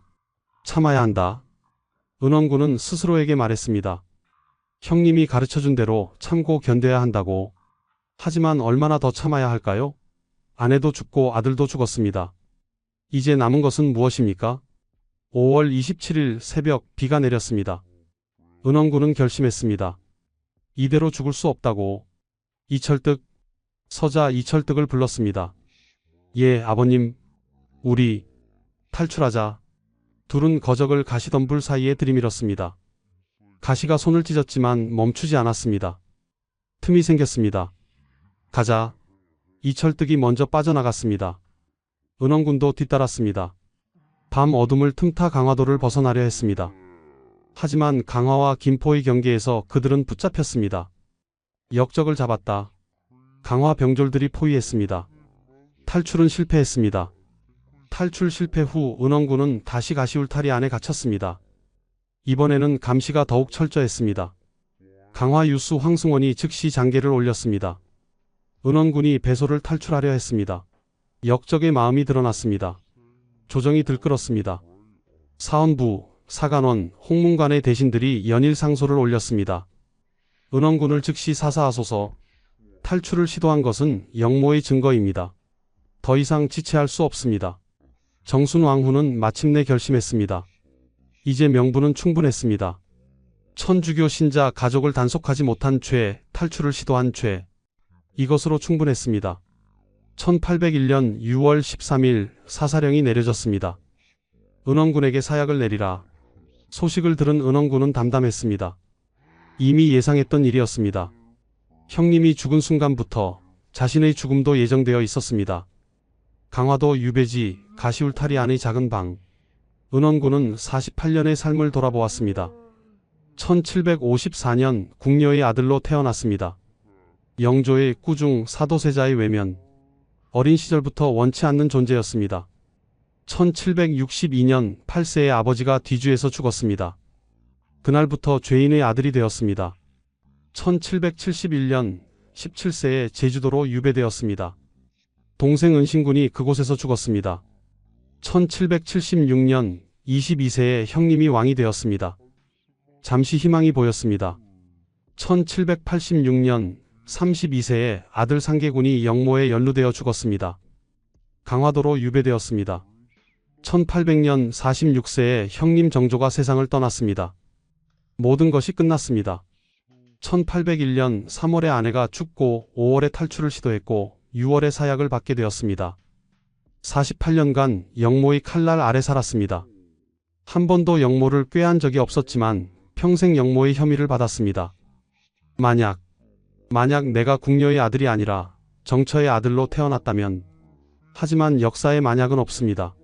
참아야 한다. 은원군은 스스로에게 말했습니다. 형님이 가르쳐준 대로 참고 견뎌야 한다고. 하지만 얼마나 더 참아야 할까요? 아내도 죽고 아들도 죽었습니다. 이제 남은 것은 무엇입니까? 5월 27일 새벽 비가 내렸습니다. 은원군은 결심했습니다. 이대로 죽을 수 없다고. 이철득, 서자 이철득을 불렀습니다. 예, 아버님. 우리 탈출하자. 둘은 거적을 가시덤불 사이에 들이밀었습니다. 가시가 손을 찢었지만 멈추지 않았습니다. 틈이 생겼습니다. 가자. 이철득이 먼저 빠져나갔습니다. 은원군도 뒤따랐습니다. 밤 어둠을 틈타 강화도를 벗어나려 했습니다. 하지만 강화와 김포의 경계에서 그들은 붙잡혔습니다. 역적을 잡았다. 강화 병졸들이 포위했습니다. 탈출은 실패했습니다. 탈출 실패 후 은원군은 다시 가시울타리 안에 갇혔습니다. 이번에는 감시가 더욱 철저했습니다. 강화 유수 황승원이 즉시 장계를 올렸습니다. 은원군이 배소를 탈출하려 했습니다. 역적의 마음이 드러났습니다. 조정이 들끓었습니다. 사헌부, 사간원, 홍문관의 대신들이 연일 상소를 올렸습니다. 은원군을 즉시 사사하소서. 탈출을 시도한 것은 역모의 증거입니다. 더 이상 지체할 수 없습니다. 정순왕후는 마침내 결심했습니다. 이제 명분은 충분했습니다. 천주교 신자 가족을 단속하지 못한 죄, 탈출을 시도한 죄. 이것으로 충분했습니다. 1801년 6월 13일 사사령이 내려졌습니다. 은원군에게 사약을 내리라. 소식을 들은 은원군은 담담했습니다. 이미 예상했던 일이었습니다. 형님이 죽은 순간부터 자신의 죽음도 예정되어 있었습니다. 강화도 유배지 가시울타리 안의 작은 방. 은원군은 48년의 삶을 돌아보았습니다. 1754년 궁녀의 아들로 태어났습니다. 영조의 꾸중 사도세자의 외면. 어린 시절부터 원치 않는 존재였습니다. 1762년 8세의 아버지가 뒤주에서 죽었습니다. 그날부터 죄인의 아들이 되었습니다. 1771년 17세에 제주도로 유배되었습니다. 동생 은신군이 그곳에서 죽었습니다. 1776년 22세에 형님이 왕이 되었습니다. 잠시 희망이 보였습니다. 1786년 32세에 아들 상계군이 영모에 연루되어 죽었습니다. 강화도로 유배되었습니다. 1800년 46세에 형님 정조가 세상을 떠났습니다. 모든 것이 끝났습니다. 1801년 3월에 아내가 죽고 5월에 탈출을 시도했고 6월에 사약을 받게 되었습니다. 48년간 영모의 칼날 아래 살았습니다. 한 번도 영모를 꾀한 적이 없었지만 평생 영모의 혐의를 받았습니다. 만약 내가 궁녀의 아들이 아니라 정처의 아들로 태어났다면, 하지만 역사에 만약은 없습니다.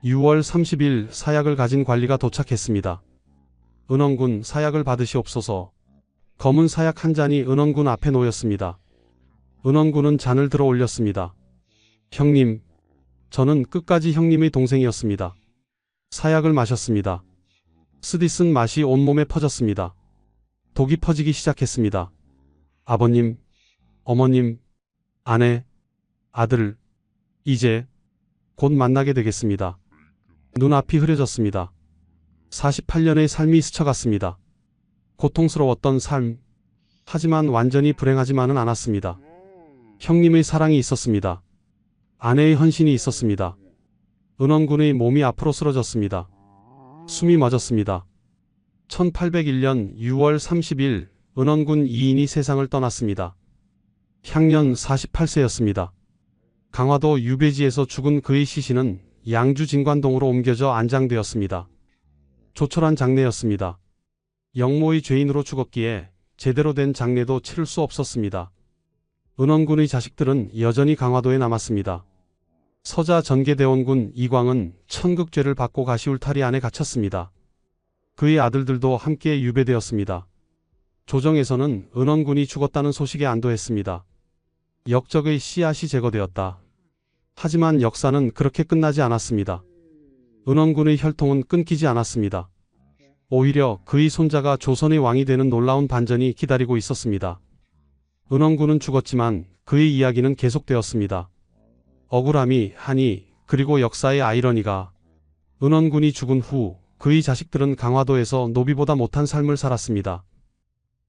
6월 30일 사약을 가진 관리가 도착했습니다. 은원군 사약을 받으시옵소서. 검은 사약 한 잔이 은원군 앞에 놓였습니다. 은원군은 잔을 들어 올렸습니다. 형님, 저는 끝까지 형님의 동생이었습니다. 사약을 마셨습니다. 쓰디쓴 맛이 온몸에 퍼졌습니다. 독이 퍼지기 시작했습니다. 아버님, 어머님, 아내, 아들, 이제 곧 만나게 되겠습니다. 눈앞이 흐려졌습니다. 48년의 삶이 스쳐갔습니다. 고통스러웠던 삶, 하지만 완전히 불행하지만은 않았습니다. 형님의 사랑이 있었습니다. 아내의 헌신이 있었습니다. 은원군의 몸이 앞으로 쓰러졌습니다. 숨이 멎었습니다. 1801년 6월 30일 은원군 2인이 세상을 떠났습니다. 향년 48세였습니다. 강화도 유배지에서 죽은 그의 시신은 양주 진관동으로 옮겨져 안장되었습니다. 조촐한 장례였습니다. 영모의 죄인으로 죽었기에 제대로 된 장례도 치를 수 없었습니다. 은원군의 자식들은 여전히 강화도에 남았습니다. 서자 전계대원군 이광은 천극죄를 받고 가시울타리 안에 갇혔습니다. 그의 아들들도 함께 유배되었습니다. 조정에서는 은원군이 죽었다는 소식에 안도했습니다. 역적의 씨앗이 제거되었다. 하지만 역사는 그렇게 끝나지 않았습니다. 은원군의 혈통은 끊기지 않았습니다. 오히려 그의 손자가 조선의 왕이 되는 놀라운 반전이 기다리고 있었습니다. 은원군은 죽었지만 그의 이야기는 계속되었습니다. 억울함이, 한이, 그리고 역사의 아이러니가, 은원군이 죽은 후 그의 자식들은 강화도에서 노비보다 못한 삶을 살았습니다.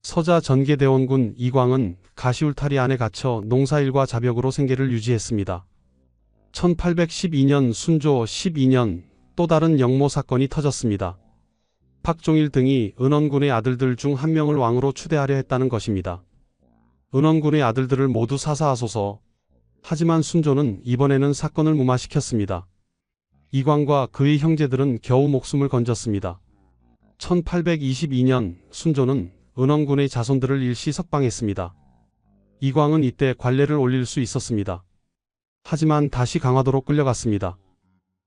서자 전계대원군 이광은 가시울타리 안에 갇혀 농사일과 자벽으로 생계를 유지했습니다. 1812년 순조 12년 또 다른 영모 사건이 터졌습니다. 박종일 등이 은원군의 아들들 중 한 명을 왕으로 추대하려 했다는 것입니다. 은원군의 아들들을 모두 사사하소서. 하지만 순조는 이번에는 사건을 무마시켰습니다. 이광과 그의 형제들은 겨우 목숨을 건졌습니다. 1822년 순조는 은원군의 자손들을 일시 석방했습니다. 이광은 이때 관례를 올릴 수 있었습니다. 하지만 다시 강화도로 끌려갔습니다.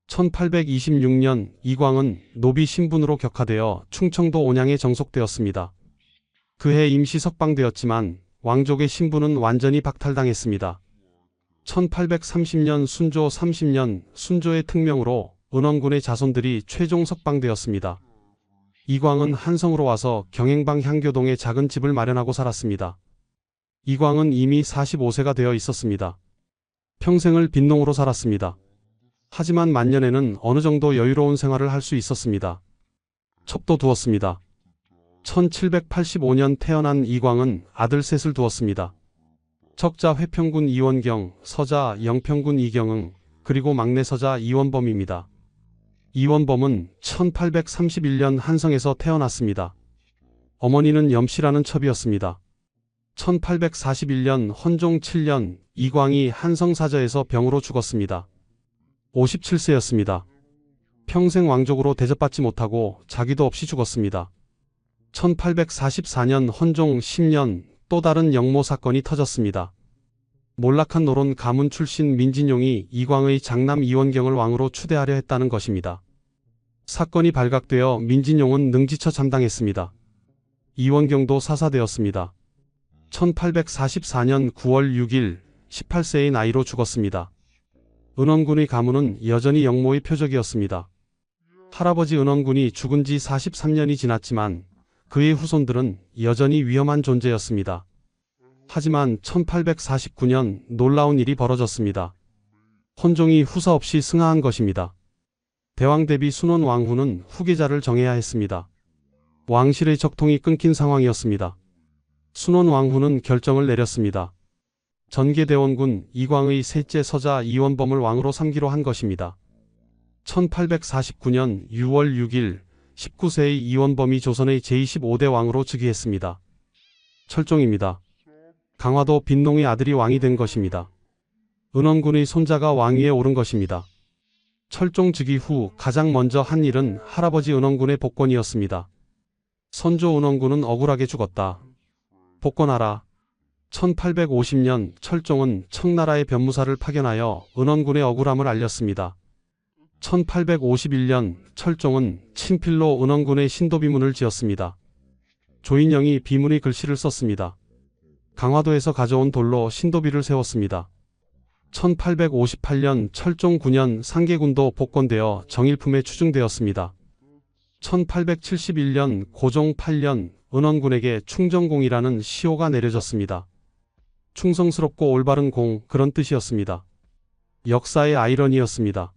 1826년 이광은 노비 신분으로 격하되어 충청도 온양에 정속되었습니다. 그해 임시 석방되었지만 왕족의 신분은 완전히 박탈당했습니다. 1830년 순조 30년 순조의 특명으로 은원군의 자손들이 최종 석방되었습니다. 이광은 한성으로 와서 경행방 향교동에 작은 집을 마련하고 살았습니다. 이광은 이미 45세가 되어 있었습니다. 평생을 빈농으로 살았습니다. 하지만 만년에는 어느 정도 여유로운 생활을 할 수 있었습니다. 첩도 두었습니다. 1785년 태어난 이광은 아들 셋을 두었습니다. 척자 회평군 이원경, 서자 영평군 이경응, 그리고 막내 서자 이원범입니다. 이원범은 1831년 한성에서 태어났습니다. 어머니는 염씨라는 첩이었습니다. 1841년 헌종 7년 이광이 한성사저에서 병으로 죽었습니다. 57세였습니다. 평생 왕족으로 대접받지 못하고 자기도 없이 죽었습니다. 1844년 헌종 10년 또 다른 영모 사건이 터졌습니다. 몰락한 노론 가문 출신 민진용이 이광의 장남 이원경을 왕으로 추대하려 했다는 것입니다. 사건이 발각되어 민진용은 능지처 잠당했습니다. 이원경도 사사되었습니다. 1844년 9월 6일 18세의 나이로 죽었습니다. 은원군의 가문은 여전히 영모의 표적이었습니다. 할아버지 은원군이 죽은 지 43년이 지났지만 그의 후손들은 여전히 위험한 존재였습니다. 하지만 1849년 놀라운 일이 벌어졌습니다. 헌종이 후사 없이 승하한 것입니다. 대왕 대비 순원 왕후는 후계자를 정해야 했습니다. 왕실의 적통이 끊긴 상황이었습니다. 순원 왕후는 결정을 내렸습니다. 전계대원군 이광의 셋째 서자 이원범을 왕으로 삼기로 한 것입니다. 1849년 6월 6일 19세의 이원범이 조선의 제25대 왕으로 즉위했습니다. 철종입니다. 강화도 빈농의 아들이 왕이 된 것입니다. 은원군의 손자가 왕위에 오른 것입니다. 철종 즉위 후 가장 먼저 한 일은 할아버지 은원군의 복권이었습니다. 선조 은원군은 억울하게 죽었다. 복권하라. 1850년 철종은 청나라의 변무사를 파견하여 은원군의 억울함을 알렸습니다. 1851년 철종은 친필로 은원군의 신도비문을 지었습니다. 조인영이 비문의 글씨를 썼습니다. 강화도에서 가져온 돌로 신도비를 세웠습니다. 1858년 철종 9년 상계군도 복권되어 정일품에 추증되었습니다. 1871년 고종 8년 은원군에게 충정공이라는 시호가 내려졌습니다. 충성스럽고 올바른 공, 그런 뜻이었습니다. 역사의 아이러니였습니다.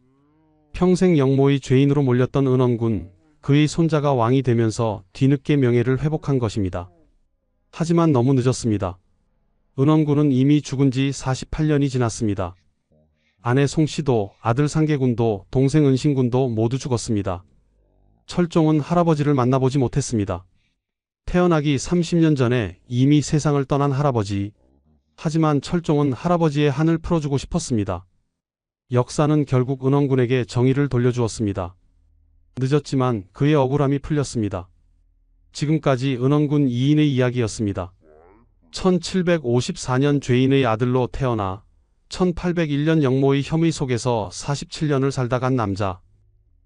평생 영모의 죄인으로 몰렸던 은원군, 그의 손자가 왕이 되면서 뒤늦게 명예를 회복한 것입니다. 하지만 너무 늦었습니다. 은원군은 이미 죽은 지 48년이 지났습니다. 아내 송씨도, 아들 상계군도, 동생 은신군도 모두 죽었습니다. 철종은 할아버지를 만나보지 못했습니다. 태어나기 30년 전에 이미 세상을 떠난 할아버지. 하지만 철종은 할아버지의 한을 풀어주고 싶었습니다. 역사는 결국 은원군에게 정의를 돌려주었습니다. 늦었지만 그의 억울함이 풀렸습니다. 지금까지 은원군 2인의 이야기였습니다. 1754년 죄인의 아들로 태어나 1801년 영모의 혐의 속에서 47년을 살다 간 남자.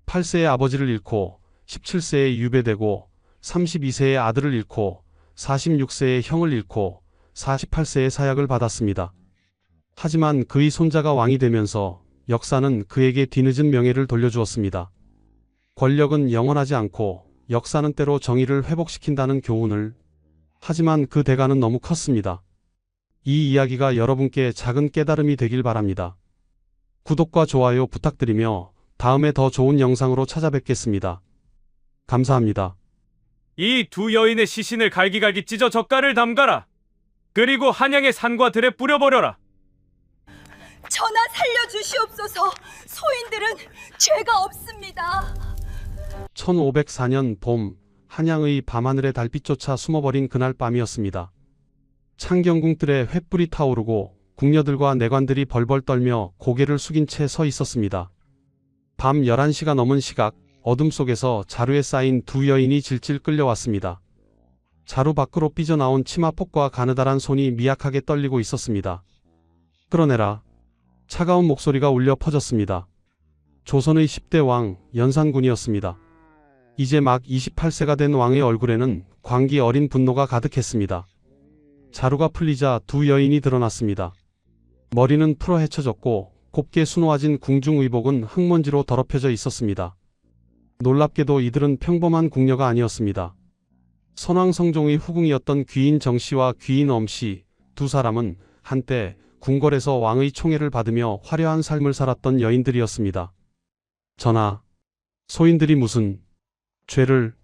8세의 아버지를 잃고 17세에 유배되고 32세의 아들을 잃고 46세의 형을 잃고 48세의 사약을 받았습니다. 하지만 그의 손자가 왕이 되면서 역사는 그에게 뒤늦은 명예를 돌려주었습니다. 권력은 영원하지 않고 역사는 때로 정의를 회복시킨다는 교훈을. 하지만 그 대가는 너무 컸습니다. 이 이야기가 여러분께 작은 깨달음이 되길 바랍니다. 구독과 좋아요 부탁드리며 다음에 더 좋은 영상으로 찾아뵙겠습니다. 감사합니다. 이 두 여인의 시신을 갈기갈기 찢어 젓갈을 담가라. 그리고 한양의 산과 들에 뿌려버려라. 전하 살려주시옵소서. 소인들은 죄가 없습니다. 1504년 봄, 한양의 밤하늘에 달빛조차 숨어버린 그날 밤이었습니다. 창경궁 뜰에 횃불이 타오르고 궁녀들과 내관들이 벌벌 떨며 고개를 숙인 채 서 있었습니다. 밤 11시가 넘은 시각, 어둠 속에서 자루에 쌓인 두 여인이 질질 끌려왔습니다. 자루 밖으로 삐져나온 치마폭과 가느다란 손이 미약하게 떨리고 있었습니다. 끌어내라. 차가운 목소리가 울려 퍼졌습니다. 조선의 10대 왕, 연산군이었습니다. 이제 막 28세가 된 왕의 얼굴에는 광기 어린 분노가 가득했습니다. 자루가 풀리자 두 여인이 드러났습니다. 머리는 풀어 헤쳐졌고 곱게 수놓아진 궁중의복은 흙먼지로 더럽혀져 있었습니다. 놀랍게도 이들은 평범한 궁녀가 아니었습니다. 선왕성종의 후궁이었던 귀인 정씨와 귀인 엄씨, 두 사람은 한때 궁궐에서 왕의 총애를 받으며 화려한 삶을 살았던 여인들이었습니다. 전하, 소인들이 무슨 죄를?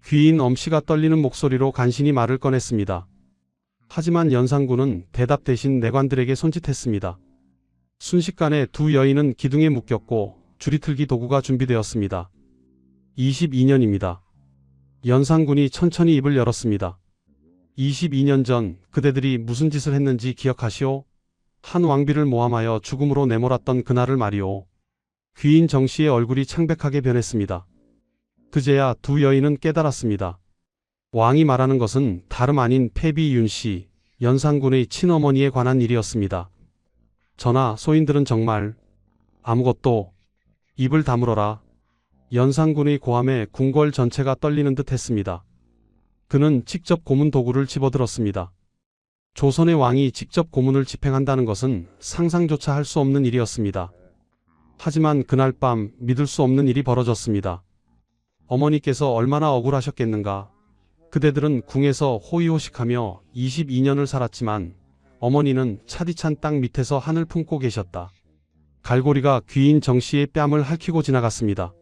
귀인 엄씨가 떨리는 목소리로 간신히 말을 꺼냈습니다. 하지만 연산군은 대답 대신 내관들에게 손짓했습니다. 순식간에 두 여인은 기둥에 묶였고 줄이틀기 도구가 준비되었습니다. 22년입니다. 연산군이 천천히 입을 열었습니다. 22년 전 그대들이 무슨 짓을 했는지 기억하시오? 한 왕비를 모함하여 죽음으로 내몰았던 그날을 말이오. 귀인 정씨의 얼굴이 창백하게 변했습니다. 그제야 두 여인은 깨달았습니다. 왕이 말하는 것은 다름 아닌 패비 윤씨, 연산군의 친어머니에 관한 일이었습니다. 전하, 소인들은 정말 아무것도. 입을 다물어라. 연산군의 고함에 궁궐 전체가 떨리는 듯 했습니다. 그는 직접 고문 도구를 집어들었습니다. 조선의 왕이 직접 고문을 집행한다는 것은 상상조차 할 수 없는 일이었습니다. 하지만 그날 밤 믿을 수 없는 일이 벌어졌습니다. 어머니께서 얼마나 억울하셨겠는가. 그대들은 궁에서 호의호식하며 22년을 살았지만 어머니는 차디찬 땅 밑에서 한을 품고 계셨다. 갈고리가 귀인 정씨의 뺨을 핥히고 지나갔습니다.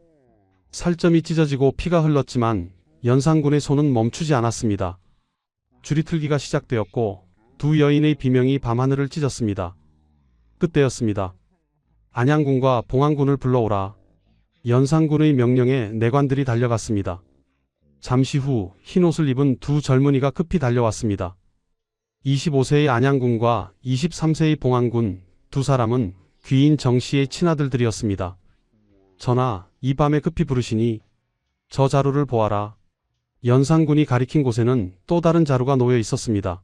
살점이 찢어지고 피가 흘렀지만 연산군의 손은 멈추지 않았습니다. 줄이틀기가 시작되었고 두 여인의 비명이 밤하늘을 찢었습니다. 그때였습니다. 안양군과 봉안군을 불러오라. 연산군의 명령에 내관들이 달려갔습니다. 잠시 후 흰옷을 입은 두 젊은이가 급히 달려왔습니다. 25세의 안양군과 23세의 봉안군 두 사람은 귀인 정씨의 친아들들이었습니다. 전하, 이 밤에 급히 부르시니 저 자루를 보아라. 연산군이 가리킨 곳에는 또 다른 자루가 놓여 있었습니다.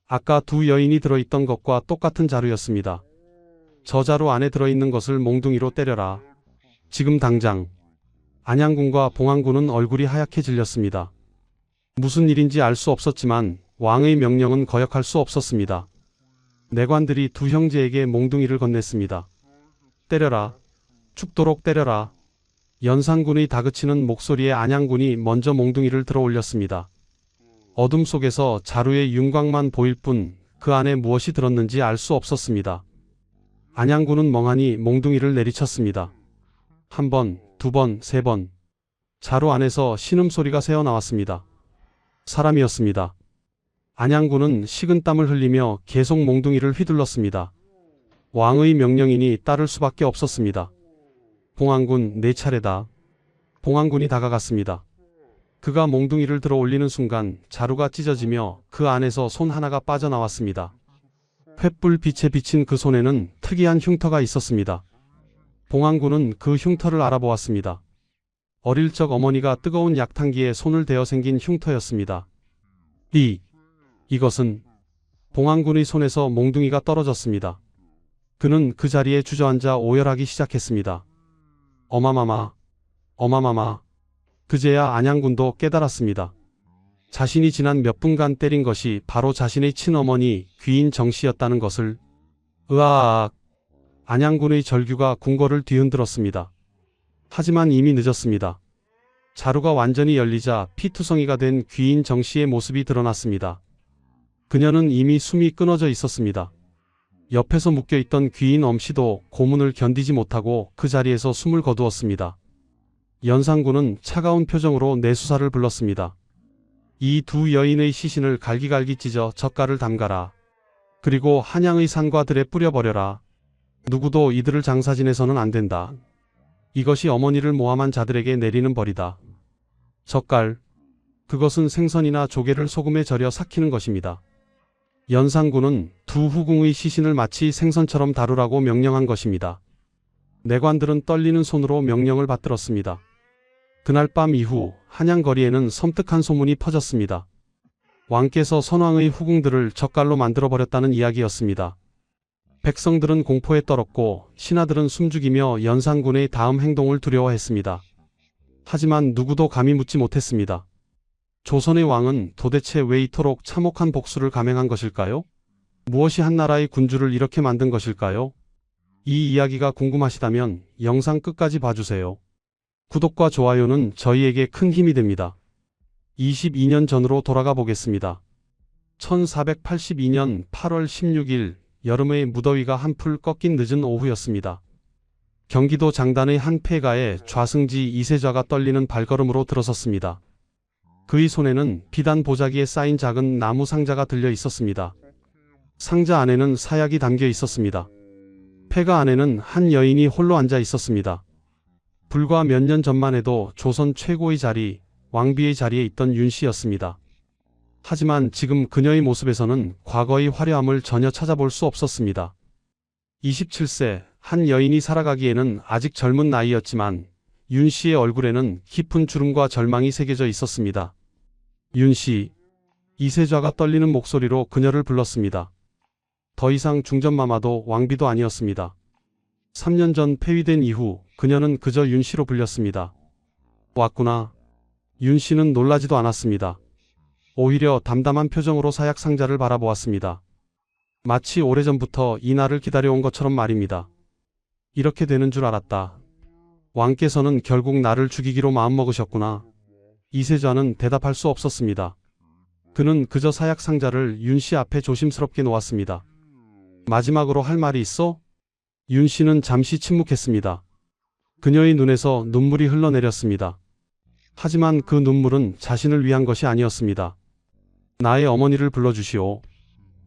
아까 두 여인이 들어있던 것과 똑같은 자루였습니다. 저 자루 안에 들어있는 것을 몽둥이로 때려라. 지금 당장. 안양군과 봉안군은 얼굴이 하얗게 질렸습니다. 무슨 일인지 알 수 없었지만 왕의 명령은 거역할 수 없었습니다. 내관들이 두 형제에게 몽둥이를 건넸습니다. 때려라. 죽도록 때려라. 연산군의 다그치는 목소리에 안양군이 먼저 몽둥이를 들어 올렸습니다. 어둠 속에서 자루의 윤곽만 보일 뿐 그 안에 무엇이 들었는지 알 수 없었습니다. 안양군은 멍하니 몽둥이를 내리쳤습니다. 한 번, 두 번, 세 번. 자루 안에서 신음소리가 새어나왔습니다. 사람이었습니다. 안양군은 식은땀을 흘리며 계속 몽둥이를 휘둘렀습니다. 왕의 명령이니 따를 수밖에 없었습니다. 봉안군, 내 차례다. 봉안군이 다가갔습니다. 그가 몽둥이를 들어 올리는 순간 자루가 찢어지며 그 안에서 손 하나가 빠져나왔습니다. 횃불 빛에 비친 그 손에는 특이한 흉터가 있었습니다. 봉안군은 그 흉터를 알아보았습니다. 어릴 적 어머니가 뜨거운 약탕기에 손을 대어 생긴 흉터였습니다. 이것은 봉안군의 손에서 몽둥이가 떨어졌습니다. 그는 그 자리에 주저앉아 오열하기 시작했습니다. 어마마마, 어마마마. 그제야 안양군도 깨달았습니다. 자신이 지난 몇 분간 때린 것이 바로 자신의 친어머니 귀인 정씨였다는 것을. 으아악. 안양군의 절규가 궁궐을 뒤흔들었습니다. 하지만 이미 늦었습니다. 자루가 완전히 열리자 피투성이가 된 귀인 정씨의 모습이 드러났습니다. 그녀는 이미 숨이 끊어져 있었습니다. 옆에서 묶여있던 귀인 엄씨도 고문을 견디지 못하고 그 자리에서 숨을 거두었습니다. 연산군은 차가운 표정으로 내수사를 불렀습니다. 이 두 여인의 시신을 갈기갈기 찢어 젓갈을 담가라. 그리고 한양의 산과 들에 뿌려버려라. 누구도 이들을 장사 지내서는 안 된다. 이것이 어머니를 모함한 자들에게 내리는 벌이다. 젓갈. 그것은 생선이나 조개를 소금에 절여 삭히는 것입니다. 연산군은 두 후궁의 시신을 마치 생선처럼 다루라고 명령한 것입니다. 내관들은 떨리는 손으로 명령을 받들었습니다. 그날 밤 이후 한양 거리에는 섬뜩한 소문이 퍼졌습니다. 왕께서 선왕의 후궁들을 젓갈로 만들어버렸다는 이야기였습니다. 백성들은 공포에 떨었고 신하들은 숨죽이며 연산군의 다음 행동을 두려워했습니다. 하지만 누구도 감히 묻지 못했습니다. 조선의 왕은 도대체 왜 이토록 참혹한 복수를 감행한 것일까요? 무엇이 한나라의 군주를 이렇게 만든 것일까요? 이 이야기가 궁금하시다면 영상 끝까지 봐주세요. 구독과 좋아요는 저희에게 큰 힘이 됩니다. 22년 전으로 돌아가 보겠습니다. 1482년 8월 16일 여름의 무더위가 한풀 꺾인 늦은 오후였습니다. 경기도 장단의 한 폐가에 좌승지 이세좌가 떨리는 발걸음으로 들어섰습니다. 그의 손에는 비단 보자기에 쌓인 작은 나무 상자가 들려 있었습니다. 상자 안에는 사약이 담겨 있었습니다. 폐가 안에는 한 여인이 홀로 앉아 있었습니다. 불과 몇 년 전만 해도 조선 최고의 자리, 왕비의 자리에 있던 윤씨였습니다. 하지만 지금 그녀의 모습에서는 과거의 화려함을 전혀 찾아볼 수 없었습니다. 27세, 한 여인이 살아가기에는 아직 젊은 나이였지만 윤씨의 얼굴에는 깊은 주름과 절망이 새겨져 있었습니다. 윤씨. 이세좌가 떨리는 목소리로 그녀를 불렀습니다. 더 이상 중전마마도 왕비도 아니었습니다. 3년 전 폐위된 이후 그녀는 그저 윤씨로 불렸습니다. 왔구나. 윤씨는 놀라지도 않았습니다. 오히려 담담한 표정으로 사약 상자를 바라보았습니다. 마치 오래전부터 이 날을 기다려온 것처럼 말입니다. 이렇게 되는 줄 알았다. 왕께서는 결국 나를 죽이기로 마음먹으셨구나. 이세좌는 대답할 수 없었습니다. 그는 그저 사약 상자를 윤씨 앞에 조심스럽게 놓았습니다. 마지막으로 할 말이 있어? 윤씨는 잠시 침묵했습니다. 그녀의 눈에서 눈물이 흘러내렸습니다. 하지만 그 눈물은 자신을 위한 것이 아니었습니다. 나의 어머니를 불러주시오.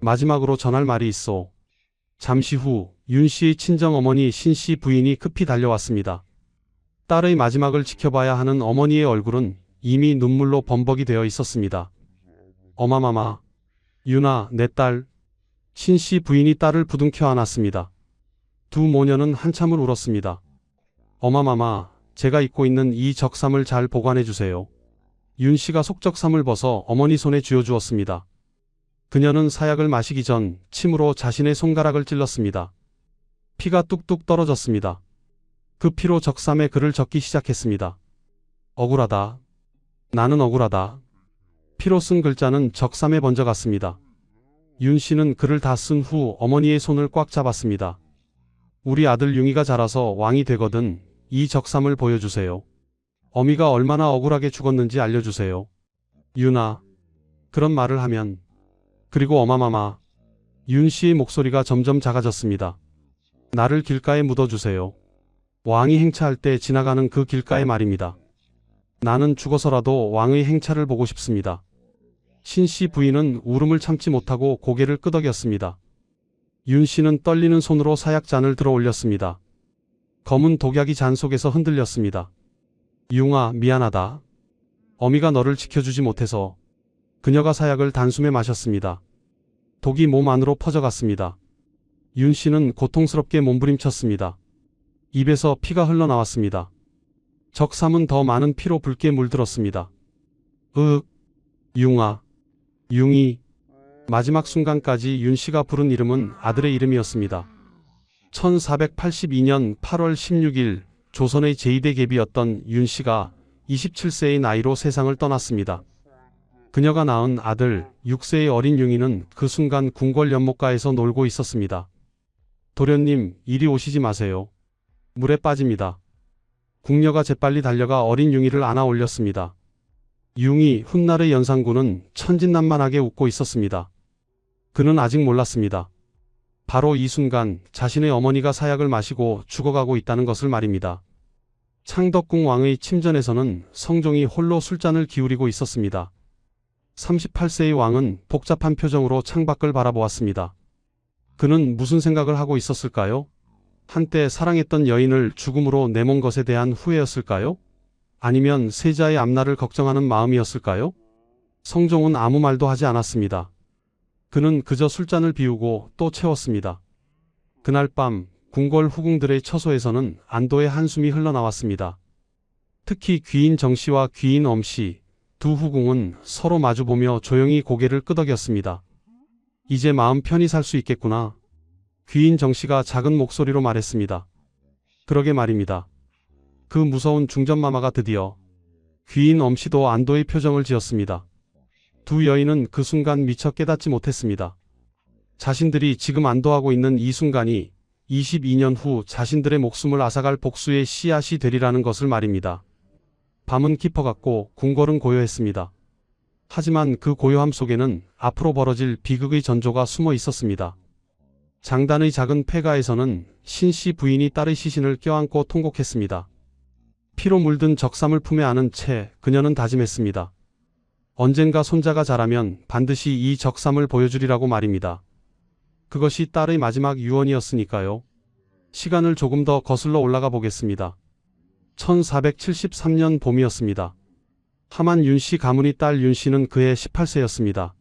마지막으로 전할 말이 있어. 잠시 후 윤씨의 친정어머니 신씨 부인이 급히 달려왔습니다. 딸의 마지막을 지켜봐야 하는 어머니의 얼굴은 이미 눈물로 범벅이 되어 있었습니다. 어마마마, 유나, 내 딸. 신씨 부인이 딸을 부둥켜 안았습니다. 두 모녀는 한참을 울었습니다. 어마마마, 제가 입고 있는 이 적삼을 잘 보관해 주세요. 윤씨가 속적삼을 벗어 어머니 손에 쥐어주었습니다. 그녀는 사약을 마시기 전 침으로 자신의 손가락을 찔렀습니다. 피가 뚝뚝 떨어졌습니다. 그 피로 적삼에 글을 적기 시작했습니다. 억울하다. 나는 억울하다. 피로 쓴 글자는 적삼에 번져갔습니다. 윤씨는 글을 다 쓴 후 어머니의 손을 꽉 잡았습니다. 우리 아들 융이가 자라서 왕이 되거든 이 적삼을 보여주세요. 어미가 얼마나 억울하게 죽었는지 알려주세요. 윤아. 그런 말을 하면. 그리고 어마마마. 윤씨의 목소리가 점점 작아졌습니다. 나를 길가에 묻어주세요. 왕이 행차할 때 지나가는 그 길가에 말입니다. 나는 죽어서라도 왕의 행차를 보고 싶습니다. 신씨 부인은 울음을 참지 못하고 고개를 끄덕였습니다. 윤씨는 떨리는 손으로 사약잔을 들어 올렸습니다. 검은 독약이 잔 속에서 흔들렸습니다. 융아, 미안하다. 어미가 너를 지켜주지 못해서. 그녀가 사약을 단숨에 마셨습니다. 독이 몸 안으로 퍼져갔습니다. 윤씨는 고통스럽게 몸부림쳤습니다. 입에서 피가 흘러나왔습니다. 적삼은 더 많은 피로 붉게 물들었습니다. 융아, 융이. 마지막 순간까지 윤씨가 부른 이름은 아들의 이름이었습니다. 1482년 8월 16일 조선의 제2대 계비였던 윤씨가 27세의 나이로 세상을 떠났습니다. 그녀가 낳은 아들 6세의 어린 융이는 그 순간 궁궐 연못가에서 놀고 있었습니다. 도련님, 이리 오시지 마세요. 물에 빠집니다. 궁녀가 재빨리 달려가 어린 융이를 안아 올렸습니다. 융이 훗날의 연산군은 천진난만하게 웃고 있었습니다. 그는 아직 몰랐습니다. 바로 이 순간 자신의 어머니가 사약을 마시고 죽어가고 있다는 것을 말입니다. 창덕궁 왕의 침전에서는 성종이 홀로 술잔을 기울이고 있었습니다. 38세의 왕은 복잡한 표정으로 창밖을 바라보았습니다. 그는 무슨 생각을 하고 있었을까요? 한때 사랑했던 여인을 죽음으로 내몬 것에 대한 후회였을까요? 아니면 세자의 앞날을 걱정하는 마음이었을까요? 성종은 아무 말도 하지 않았습니다. 그는 그저 술잔을 비우고 또 채웠습니다. 그날 밤 궁궐 후궁들의 처소에서는 안도의 한숨이 흘러나왔습니다. 특히 귀인 정씨와 귀인 엄씨 두 후궁은 서로 마주보며 조용히 고개를 끄덕였습니다. 이제 마음 편히 살 수 있겠구나. 귀인 정씨가 작은 목소리로 말했습니다. 그러게 말입니다. 그 무서운 중전마마가 드디어. 귀인 엄씨도 안도의 표정을 지었습니다. 두 여인은 그 순간 미처 깨닫지 못했습니다. 자신들이 지금 안도하고 있는 이 순간이 22년 후 자신들의 목숨을 앗아갈 복수의 씨앗이 되리라는 것을 말입니다. 밤은 깊어갔고 궁궐은 고요했습니다. 하지만 그 고요함 속에는 앞으로 벌어질 비극의 전조가 숨어 있었습니다. 장단의 작은 폐가에서는 신씨 부인이 딸의 시신을 껴안고 통곡했습니다. 피로 물든 적삼을 품에 안은 채 그녀는 다짐했습니다. 언젠가 손자가 자라면 반드시 이 적삼을 보여주리라고 말입니다. 그것이 딸의 마지막 유언이었으니까요. 시간을 조금 더 거슬러 올라가 보겠습니다. 1473년 봄이었습니다. 하만 윤씨 가문의 딸 윤씨는 그해 18세였습니다.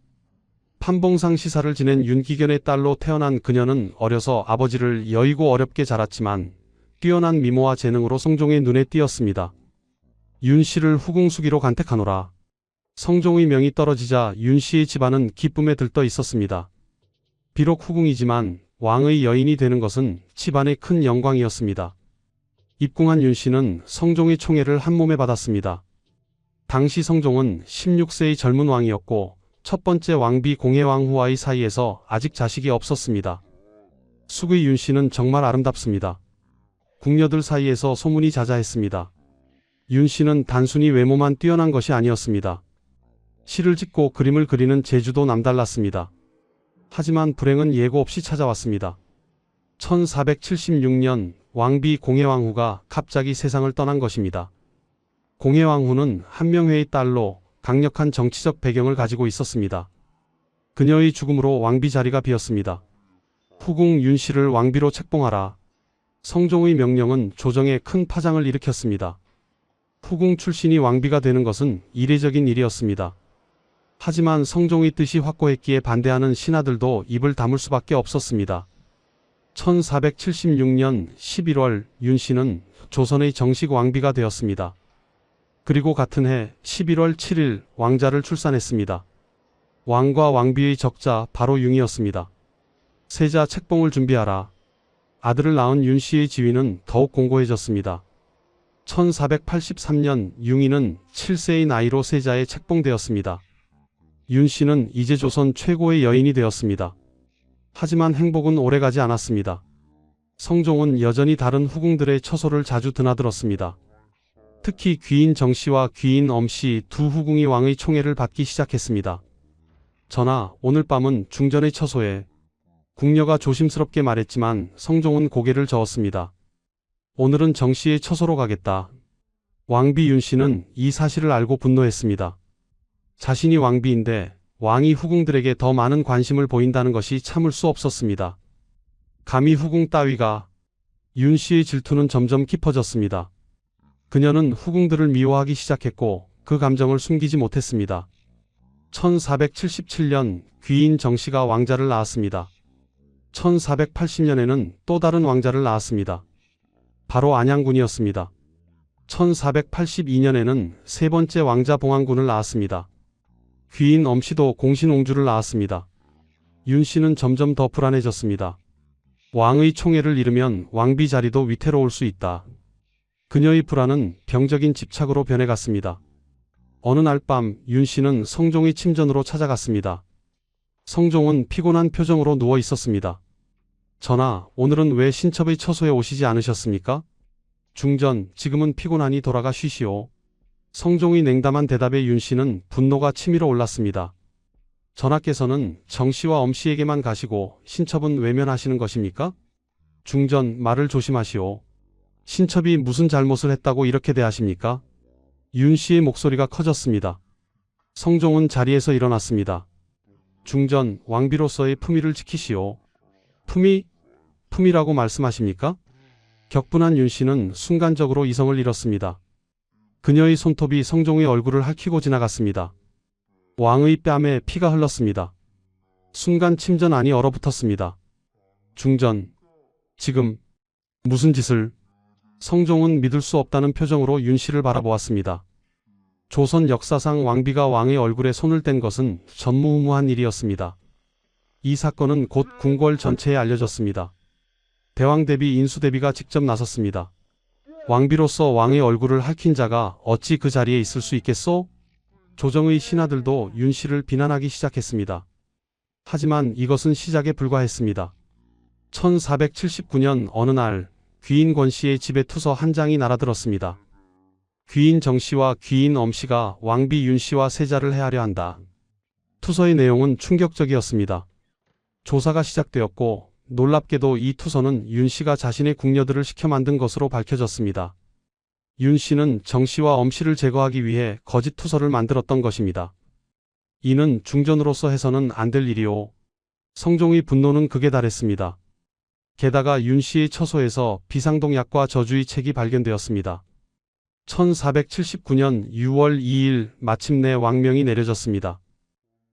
판봉상 시사를 지낸 윤기견의 딸로 태어난 그녀는 어려서 아버지를 여의고 어렵게 자랐지만 뛰어난 미모와 재능으로 성종의 눈에 띄었습니다. 윤씨를 후궁수기로 간택하노라. 성종의 명이 떨어지자 윤씨의 집안은 기쁨에 들떠 있었습니다. 비록 후궁이지만 왕의 여인이 되는 것은 집안의 큰 영광이었습니다. 입궁한 윤씨는 성종의 총애를 한몸에 받았습니다. 당시 성종은 16세의 젊은 왕이었고 첫 번째 왕비 공해왕후와의 사이에서 아직 자식이 없었습니다. 숙의 윤씨는 정말 아름답습니다. 궁녀들 사이에서 소문이 자자했습니다. 윤씨는 단순히 외모만 뛰어난 것이 아니었습니다. 시를 짓고 그림을 그리는 재주도 남달랐습니다. 하지만 불행은 예고 없이 찾아왔습니다. 1476년 왕비 공해왕후가 갑자기 세상을 떠난 것입니다. 공해왕후는 한명회의 딸로 강력한 정치적 배경을 가지고 있었습니다. 그녀의 죽음으로 왕비 자리가 비었습니다. 후궁 윤씨를 왕비로 책봉하라. 성종의 명령은 조정에 큰 파장을 일으켰습니다. 후궁 출신이 왕비가 되는 것은 이례적인 일이었습니다. 하지만 성종의 뜻이 확고했기에 반대하는 신하들도 입을 다물 수밖에 없었습니다. 1476년 11월 윤씨는 조선의 정식 왕비가 되었습니다. 그리고 같은 해 11월 7일 왕자를 출산했습니다. 왕과 왕비의 적자 바로 융이었습니다. 세자 책봉을 준비하라. 아들을 낳은 윤씨의 지위는 더욱 공고해졌습니다. 1483년 융이는 7세의 나이로 세자에 책봉되었습니다. 윤씨는 이제 조선 최고의 여인이 되었습니다. 하지만 행복은 오래가지 않았습니다. 성종은 여전히 다른 후궁들의 처소를 자주 드나들었습니다. 특히 귀인 정씨와 귀인 엄씨 두 후궁이 왕의 총애를 받기 시작했습니다. 전하, 오늘 밤은 중전의 처소에. 궁녀가 조심스럽게 말했지만 성종은 고개를 저었습니다. 오늘은 정씨의 처소로 가겠다. 왕비 윤씨는 이 사실을 알고 분노했습니다. 자신이 왕비인데 왕이 후궁들에게 더 많은 관심을 보인다는 것이 참을 수 없었습니다. 감히 후궁 따위가. 윤씨의 질투는 점점 깊어졌습니다. 그녀는 후궁들을 미워하기 시작했고 그 감정을 숨기지 못했습니다. 1477년 귀인 정씨가 왕자를 낳았습니다. 1480년에는 또 다른 왕자를 낳았습니다. 바로 안양군이었습니다. 1482년에는 세 번째 왕자 봉안군을 낳았습니다. 귀인 엄씨도 공신옹주를 낳았습니다. 윤씨는 점점 더 불안해졌습니다. 왕의 총애를 잃으면 왕비 자리도 위태로울 수 있다. 그녀의 불안은 병적인 집착으로 변해갔습니다. 어느 날 밤 윤씨는 성종의 침전으로 찾아갔습니다. 성종은 피곤한 표정으로 누워 있었습니다. 전하, 오늘은 왜 신첩의 처소에 오시지 않으셨습니까? 중전, 지금은 피곤하니 돌아가 쉬시오. 성종의 냉담한 대답에 윤씨는 분노가 치밀어 올랐습니다. 전하께서는 정씨와 엄씨에게만 가시고 신첩은 외면하시는 것입니까? 중전, 말을 조심하시오. 신첩이 무슨 잘못을 했다고 이렇게 대하십니까? 윤씨의 목소리가 커졌습니다. 성종은 자리에서 일어났습니다. 중전, 왕비로서의 품위를 지키시오. 품위? 품위라고 말씀하십니까? 격분한 윤씨는 순간적으로 이성을 잃었습니다. 그녀의 손톱이 성종의 얼굴을 핥히고 지나갔습니다. 왕의 뺨에 피가 흘렀습니다. 순간 침전 안이 얼어붙었습니다. 중전, 지금 무슨 짓을? 성종은 믿을 수 없다는 표정으로 윤씨를 바라보았습니다. 조선 역사상 왕비가 왕의 얼굴에 손을 댄 것은 전무후무한 일이었습니다. 이 사건은 곧 궁궐 전체에 알려졌습니다. 대왕대비 인수대비가 직접 나섰습니다. 왕비로서 왕의 얼굴을 핥힌 자가 어찌 그 자리에 있을 수 있겠소? 조정의 신하들도 윤씨를 비난하기 시작했습니다. 하지만 이것은 시작에 불과했습니다. 1479년 어느 날 귀인 권씨의 집에 투서 한 장이 날아들었습니다. 귀인 정씨와 귀인 엄씨가 왕비 윤씨와 세자를 해하려 한다. 투서의 내용은 충격적이었습니다. 조사가 시작되었고 놀랍게도 이 투서는 윤씨가 자신의 궁녀들을 시켜 만든 것으로 밝혀졌습니다. 윤씨는 정씨와 엄씨를 제거하기 위해 거짓 투서를 만들었던 것입니다. 이는 중전으로서 해서는 안 될 일이오. 성종의 분노는 극에 달했습니다. 게다가 윤씨의 처소에서 비상동 약과 저주의 책이 발견되었습니다. 1479년 6월 2일 마침내 왕명이 내려졌습니다.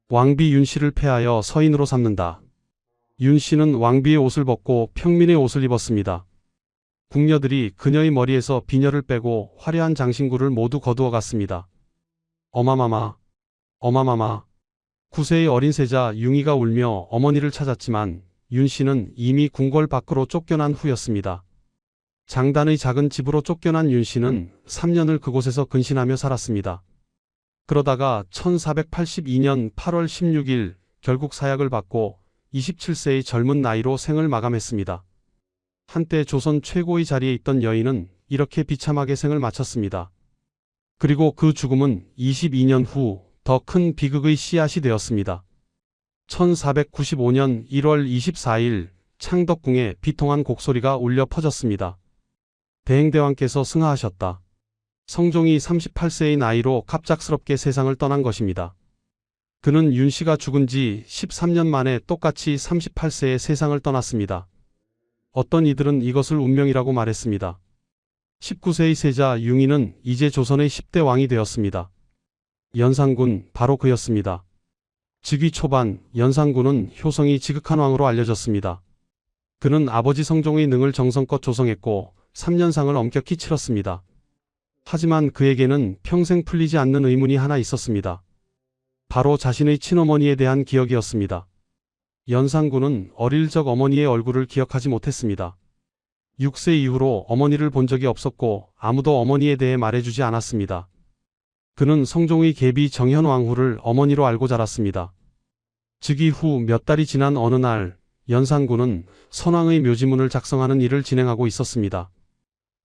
왕비 윤씨를 폐하여 서인으로 삼는다. 윤씨는 왕비의 옷을 벗고 평민의 옷을 입었습니다. 궁녀들이 그녀의 머리에서 비녀를 빼고 화려한 장신구를 모두 거두어 갔습니다. 어마마마, 어마마마. 9세의 어린 세자 융이가 울며 어머니를 찾았지만 윤씨는 이미 궁궐 밖으로 쫓겨난 후였습니다. 장단의 작은 집으로 쫓겨난 윤씨는 3년을 그곳에서 근신하며 살았습니다. 그러다가 1482년 8월 16일 결국 사약을 받고 27세의 젊은 나이로 생을 마감했습니다. 한때 조선 최고의 자리에 있던 여인은 이렇게 비참하게 생을 마쳤습니다. 그리고 그 죽음은 22년 후 더 큰 비극의 씨앗이 되었습니다. 1495년 1월 24일 창덕궁에 비통한 곡소리가 울려 퍼졌습니다. 대행대왕께서 승하하셨다. 성종이 38세의 나이로 갑작스럽게 세상을 떠난 것입니다. 그는 윤씨가 죽은 지 13년 만에 똑같이 38세에 세상을 떠났습니다. 어떤 이들은 이것을 운명이라고 말했습니다. 19세의 세자 융인은 이제 조선의 10대 왕이 되었습니다. 연산군 바로 그였습니다. 즉위 초반 연산군은 효성이 지극한 왕으로 알려졌습니다. 그는 아버지 성종의 능을 정성껏 조성했고 3년상을 엄격히 치렀습니다. 하지만 그에게는 평생 풀리지 않는 의문이 하나 있었습니다. 바로 자신의 친어머니에 대한 기억이었습니다. 연산군은 어릴 적 어머니의 얼굴을 기억하지 못했습니다. 6세 이후로 어머니를 본 적이 없었고 아무도 어머니에 대해 말해주지 않았습니다. 그는 성종의 계비 정현왕후를 어머니로 알고 자랐습니다. 즉위 후 몇 달이 지난 어느 날 연산군은 선왕의 묘지문을 작성하는 일을 진행하고 있었습니다.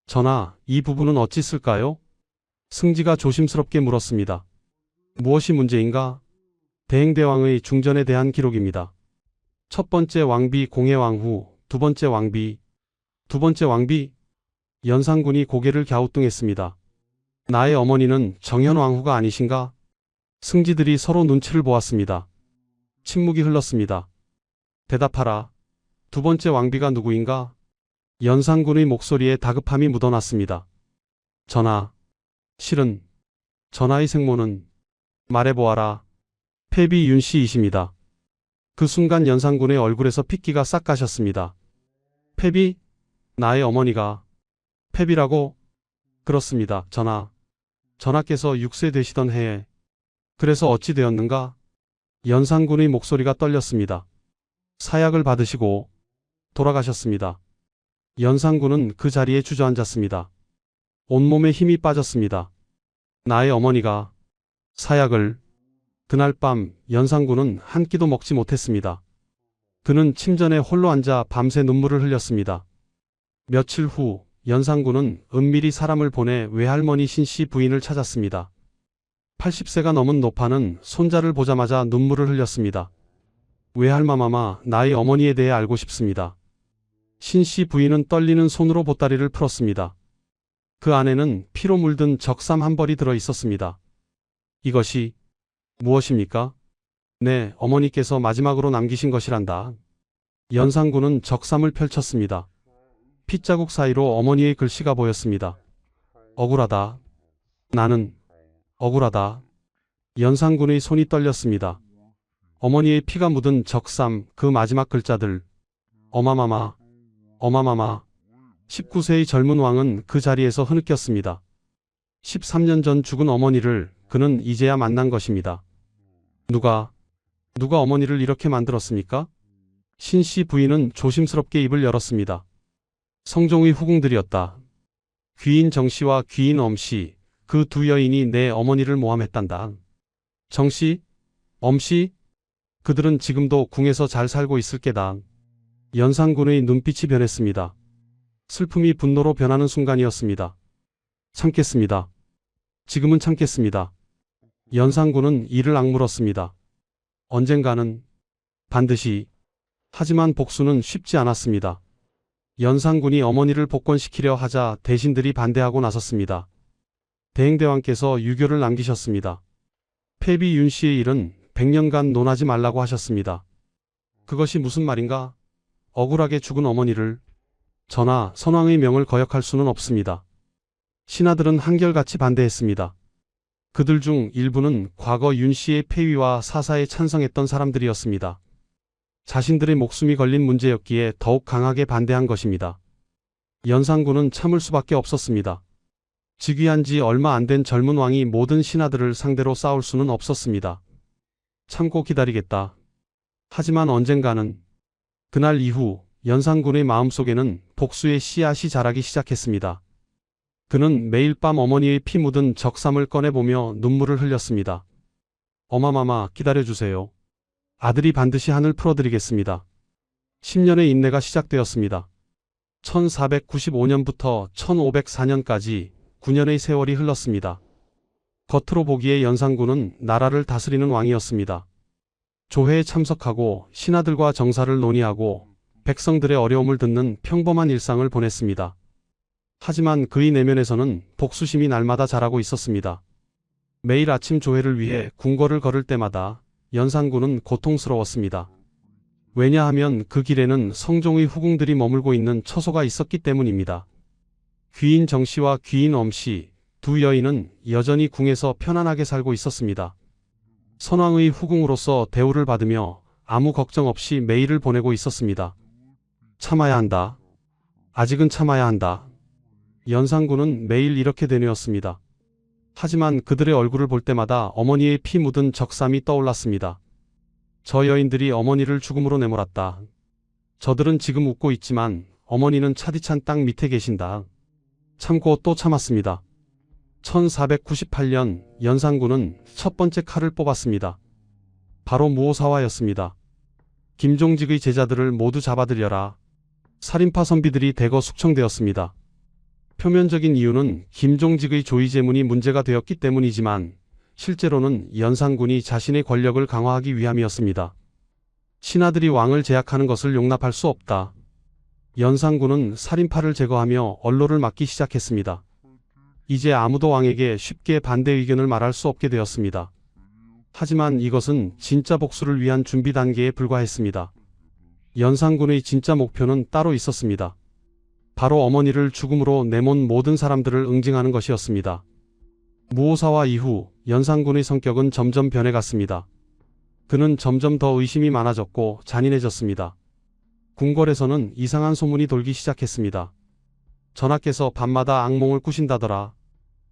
전하, 이 부분은 어찌 쓸까요? 승지가 조심스럽게 물었습니다. 무엇이 문제인가? 대행대왕의 중전에 대한 기록입니다. 첫 번째 왕비 공해왕후, 두 번째 왕비. 연산군이 고개를 갸우뚱했습니다. 나의 어머니는 정현왕후가 아니신가? 승지들이 서로 눈치를 보았습니다. 침묵이 흘렀습니다. 대답하라. 두 번째 왕비가 누구인가? 연산군의 목소리에 다급함이 묻어났습니다. 전하, 실은 전하의 생모는 말해보아라. 패비 윤씨이십니다. 그 순간 연산군의 얼굴에서 핏기가 싹 가셨습니다. 패비? 나의 어머니가 패비라고? 그렇습니다, 전하. 전하께서 6세 되시던 해에. 그래서 어찌 되었는가? 연산군의 목소리가 떨렸습니다. 사약을 받으시고 돌아가셨습니다. 연산군은 그 자리에 주저앉았습니다. 온몸에 힘이 빠졌습니다. 나의 어머니가 사약을. 그날 밤 연산군은 한 끼도 먹지 못했습니다. 그는 침전에 홀로 앉아 밤새 눈물을 흘렸습니다. 며칠 후 연산군은 은밀히 사람을 보내 외할머니 신씨 부인을 찾았습니다. 80세가 넘은 노파는 손자를 보자마자 눈물을 흘렸습니다. 외할마마마, 나의 어머니에 대해 알고 싶습니다. 신씨 부인은 떨리는 손으로 보따리를 풀었습니다. 그 안에는 피로 물든 적삼 한 벌이 들어 있었습니다. 이것이 무엇입니까? 네, 어머니께서 마지막으로 남기신 것이란다. 연산군은 적삼을 펼쳤습니다. 핏자국 사이로 어머니의 글씨가 보였습니다. 억울하다. 나는 억울하다. 연산군의 손이 떨렸습니다. 어머니의 피가 묻은 적삼, 그 마지막 글자들. 어마마마, 어마마마. 19세의 젊은 왕은 그 자리에서 흐느꼈습니다. 13년 전 죽은 어머니를 그는 이제야 만난 것입니다. 누가 어머니를 이렇게 만들었습니까? 신씨 부인은 조심스럽게 입을 열었습니다. 성종의 후궁들이었다. 귀인 정씨와 귀인 엄씨, 그 두 여인이 내 어머니를 모함했단다. 정씨? 엄씨? 그들은 지금도 궁에서 잘 살고 있을 게다. 연산군의 눈빛이 변했습니다. 슬픔이 분노로 변하는 순간이었습니다. 참겠습니다. 지금은 참겠습니다. 연산군은 이를 악물었습니다. 언젠가는 반드시. 하지만 복수는 쉽지 않았습니다. 연산군이 어머니를 복권시키려 하자 대신들이 반대하고 나섰습니다. 대행대왕께서 유교를 남기셨습니다. 패비 윤씨의 일은 100년간 논하지 말라고 하셨습니다. 그것이 무슨 말인가? 억울하게 죽은 어머니를. 전하, 선왕의 명을 거역할 수는 없습니다. 신하들은 한결같이 반대했습니다. 그들 중 일부는 과거 윤씨의 폐위와 사사에 찬성했던 사람들이었습니다. 자신들의 목숨이 걸린 문제였기에 더욱 강하게 반대한 것입니다. 연산군은 참을 수밖에 없었습니다. 즉위한 지 얼마 안 된 젊은 왕이 모든 신하들을 상대로 싸울 수는 없었습니다. 참고 기다리겠다. 하지만 언젠가는. 그날 이후 연산군의 마음속에는 복수의 씨앗이 자라기 시작했습니다. 그는 매일 밤 어머니의 피 묻은 적삼을 꺼내보며 눈물을 흘렸습니다. 어마마마, 기다려주세요. 아들이 반드시 한을 풀어드리겠습니다. 10년의 인내가 시작되었습니다. 1495년부터 1504년까지 9년의 세월이 흘렀습니다. 겉으로 보기에 연산군은 나라를 다스리는 왕이었습니다. 조회에 참석하고 신하들과 정사를 논의하고 백성들의 어려움을 듣는 평범한 일상을 보냈습니다. 하지만 그의 내면에서는 복수심이 날마다 자라고 있었습니다. 매일 아침 조회를 위해 궁궐을 걸을 때마다 연산군은 고통스러웠습니다. 왜냐하면 그 길에는 성종의 후궁들이 머물고 있는 처소가 있었기 때문입니다. 귀인 정씨와 귀인 엄씨 두 여인은 여전히 궁에서 편안하게 살고 있었습니다. 선왕의 후궁으로서 대우를 받으며 아무 걱정 없이 매일을 보내고 있었습니다. 참아야 한다. 아직은 참아야 한다. 연산군은 매일 이렇게 되뇌었습니다. 하지만 그들의 얼굴을 볼 때마다 어머니의 피 묻은 적삼이 떠올랐습니다. 저 여인들이 어머니를 죽음으로 내몰았다. 저들은 지금 웃고 있지만 어머니는 차디찬 땅 밑에 계신다. 참고 또 참았습니다. 1498년 연산군은 첫 번째 칼을 뽑았습니다. 바로 무오사화였습니다. 김종직의 제자들을 모두 잡아들여라. 살인파 선비들이 대거 숙청되었습니다. 표면적인 이유는 김종직의 조의 제문이 문제가 되었기 때문이지만 실제로는 연산군이 자신의 권력을 강화하기 위함이었습니다. 신하들이 왕을 제약하는 것을 용납할 수 없다. 연산군은 살인파를 제거하며 언로를 막기 시작했습니다. 이제 아무도 왕에게 쉽게 반대 의견을 말할 수 없게 되었습니다. 하지만 이것은 진짜 복수를 위한 준비 단계에 불과했습니다. 연산군의 진짜 목표는 따로 있었습니다. 바로 어머니를 죽음으로 내몬 모든 사람들을 응징하는 것이었습니다. 무오사화 이후 연산군의 성격은 점점 변해갔습니다. 그는 점점 더 의심이 많아졌고 잔인해졌습니다. 궁궐에서는 이상한 소문이 돌기 시작했습니다. 전하께서 밤마다 악몽을 꾸신다더라.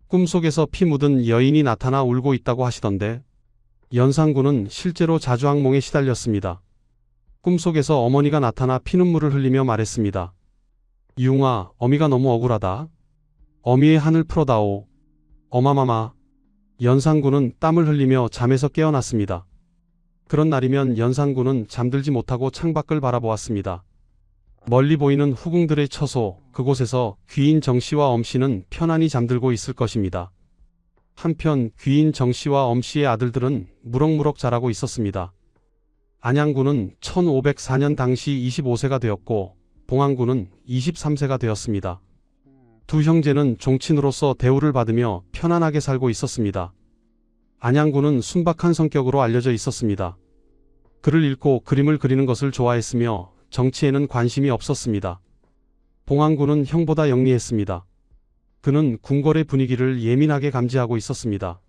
꿈속에서 피 묻은 여인이 나타나 울고 있다고 하시던데. 연산군은 실제로 자주 악몽에 시달렸습니다. 꿈속에서 어머니가 나타나 피눈물을 흘리며 말했습니다. 융아, 어미가 너무 억울하다. 어미의 한을 풀어다오. 어마마마. 연산군은 땀을 흘리며 잠에서 깨어났습니다. 그런 날이면 연산군은 잠들지 못하고 창밖을 바라보았습니다. 멀리 보이는 후궁들의 처소, 그곳에서 귀인 정씨와 엄씨는 편안히 잠들고 있을 것입니다. 한편 귀인 정씨와 엄씨의 아들들은 무럭무럭 자라고 있었습니다. 안양군은 1504년 당시 25세가 되었고 봉안군은 23세가 되었습니다. 두 형제는 종친으로서 대우를 받으며 편안하게 살고 있었습니다. 안양군은 순박한 성격으로 알려져 있었습니다. 글을 읽고 그림을 그리는 것을 좋아했으며 정치에는 관심이 없었습니다. 봉안군은 형보다 영리했습니다. 그는 궁궐의 분위기를 예민하게 감지하고 있었습니다.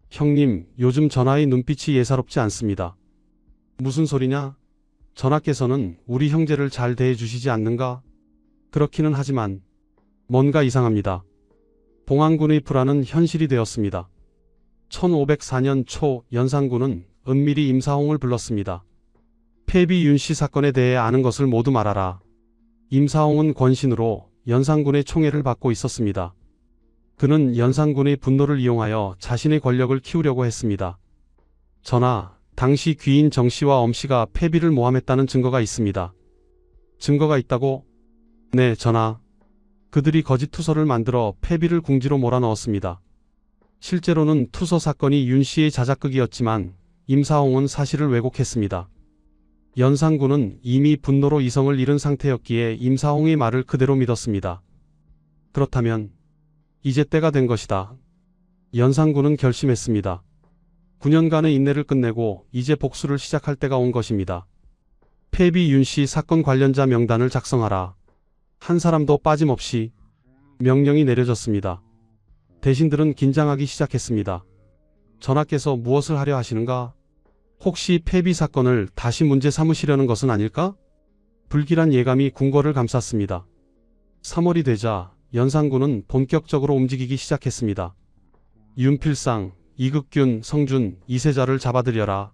형님, 요즘 전하의 눈빛이 예사롭지 않습니다. 무슨 소리냐? 전하께서는 우리 형제를 잘 대해주시지 않는가? 그렇기는 하지만 뭔가 이상합니다. 봉안군의 불안은 현실이 되었습니다. 1504년 초 연산군은 은밀히 임사홍을 불렀습니다. 폐비 윤씨 사건에 대해 아는 것을 모두 말하라. 임사홍은 권신으로 연산군의 총애를 받고 있었습니다. 그는 연산군의 분노를 이용하여 자신의 권력을 키우려고 했습니다. 전하, 당시 귀인 정씨와 엄씨가 폐비를 모함했다는 증거가 있습니다. 증거가 있다고? 네, 전하. 그들이 거짓 투서를 만들어 폐비를 궁지로 몰아넣었습니다. 실제로는 투서 사건이 윤씨의 자작극이었지만 임사홍은 사실을 왜곡했습니다. 연산군은 이미 분노로 이성을 잃은 상태였기에 임사홍의 말을 그대로 믿었습니다. 그렇다면 이제 때가 된 것이다. 연산군은 결심했습니다. 9년간의 인내를 끝내고 이제 복수를 시작할 때가 온 것입니다. 폐비 윤씨 사건 관련자 명단을 작성하라. 한 사람도 빠짐없이. 명령이 내려졌습니다. 대신들은 긴장하기 시작했습니다. 전하께서 무엇을 하려 하시는가? 혹시 폐비 사건을 다시 문제 삼으시려는 것은 아닐까? 불길한 예감이 궁궐을 감쌌습니다. 3월이 되자 연산군은 본격적으로 움직이기 시작했습니다. 윤필상, 이극균, 성준, 이세자를 잡아들여라.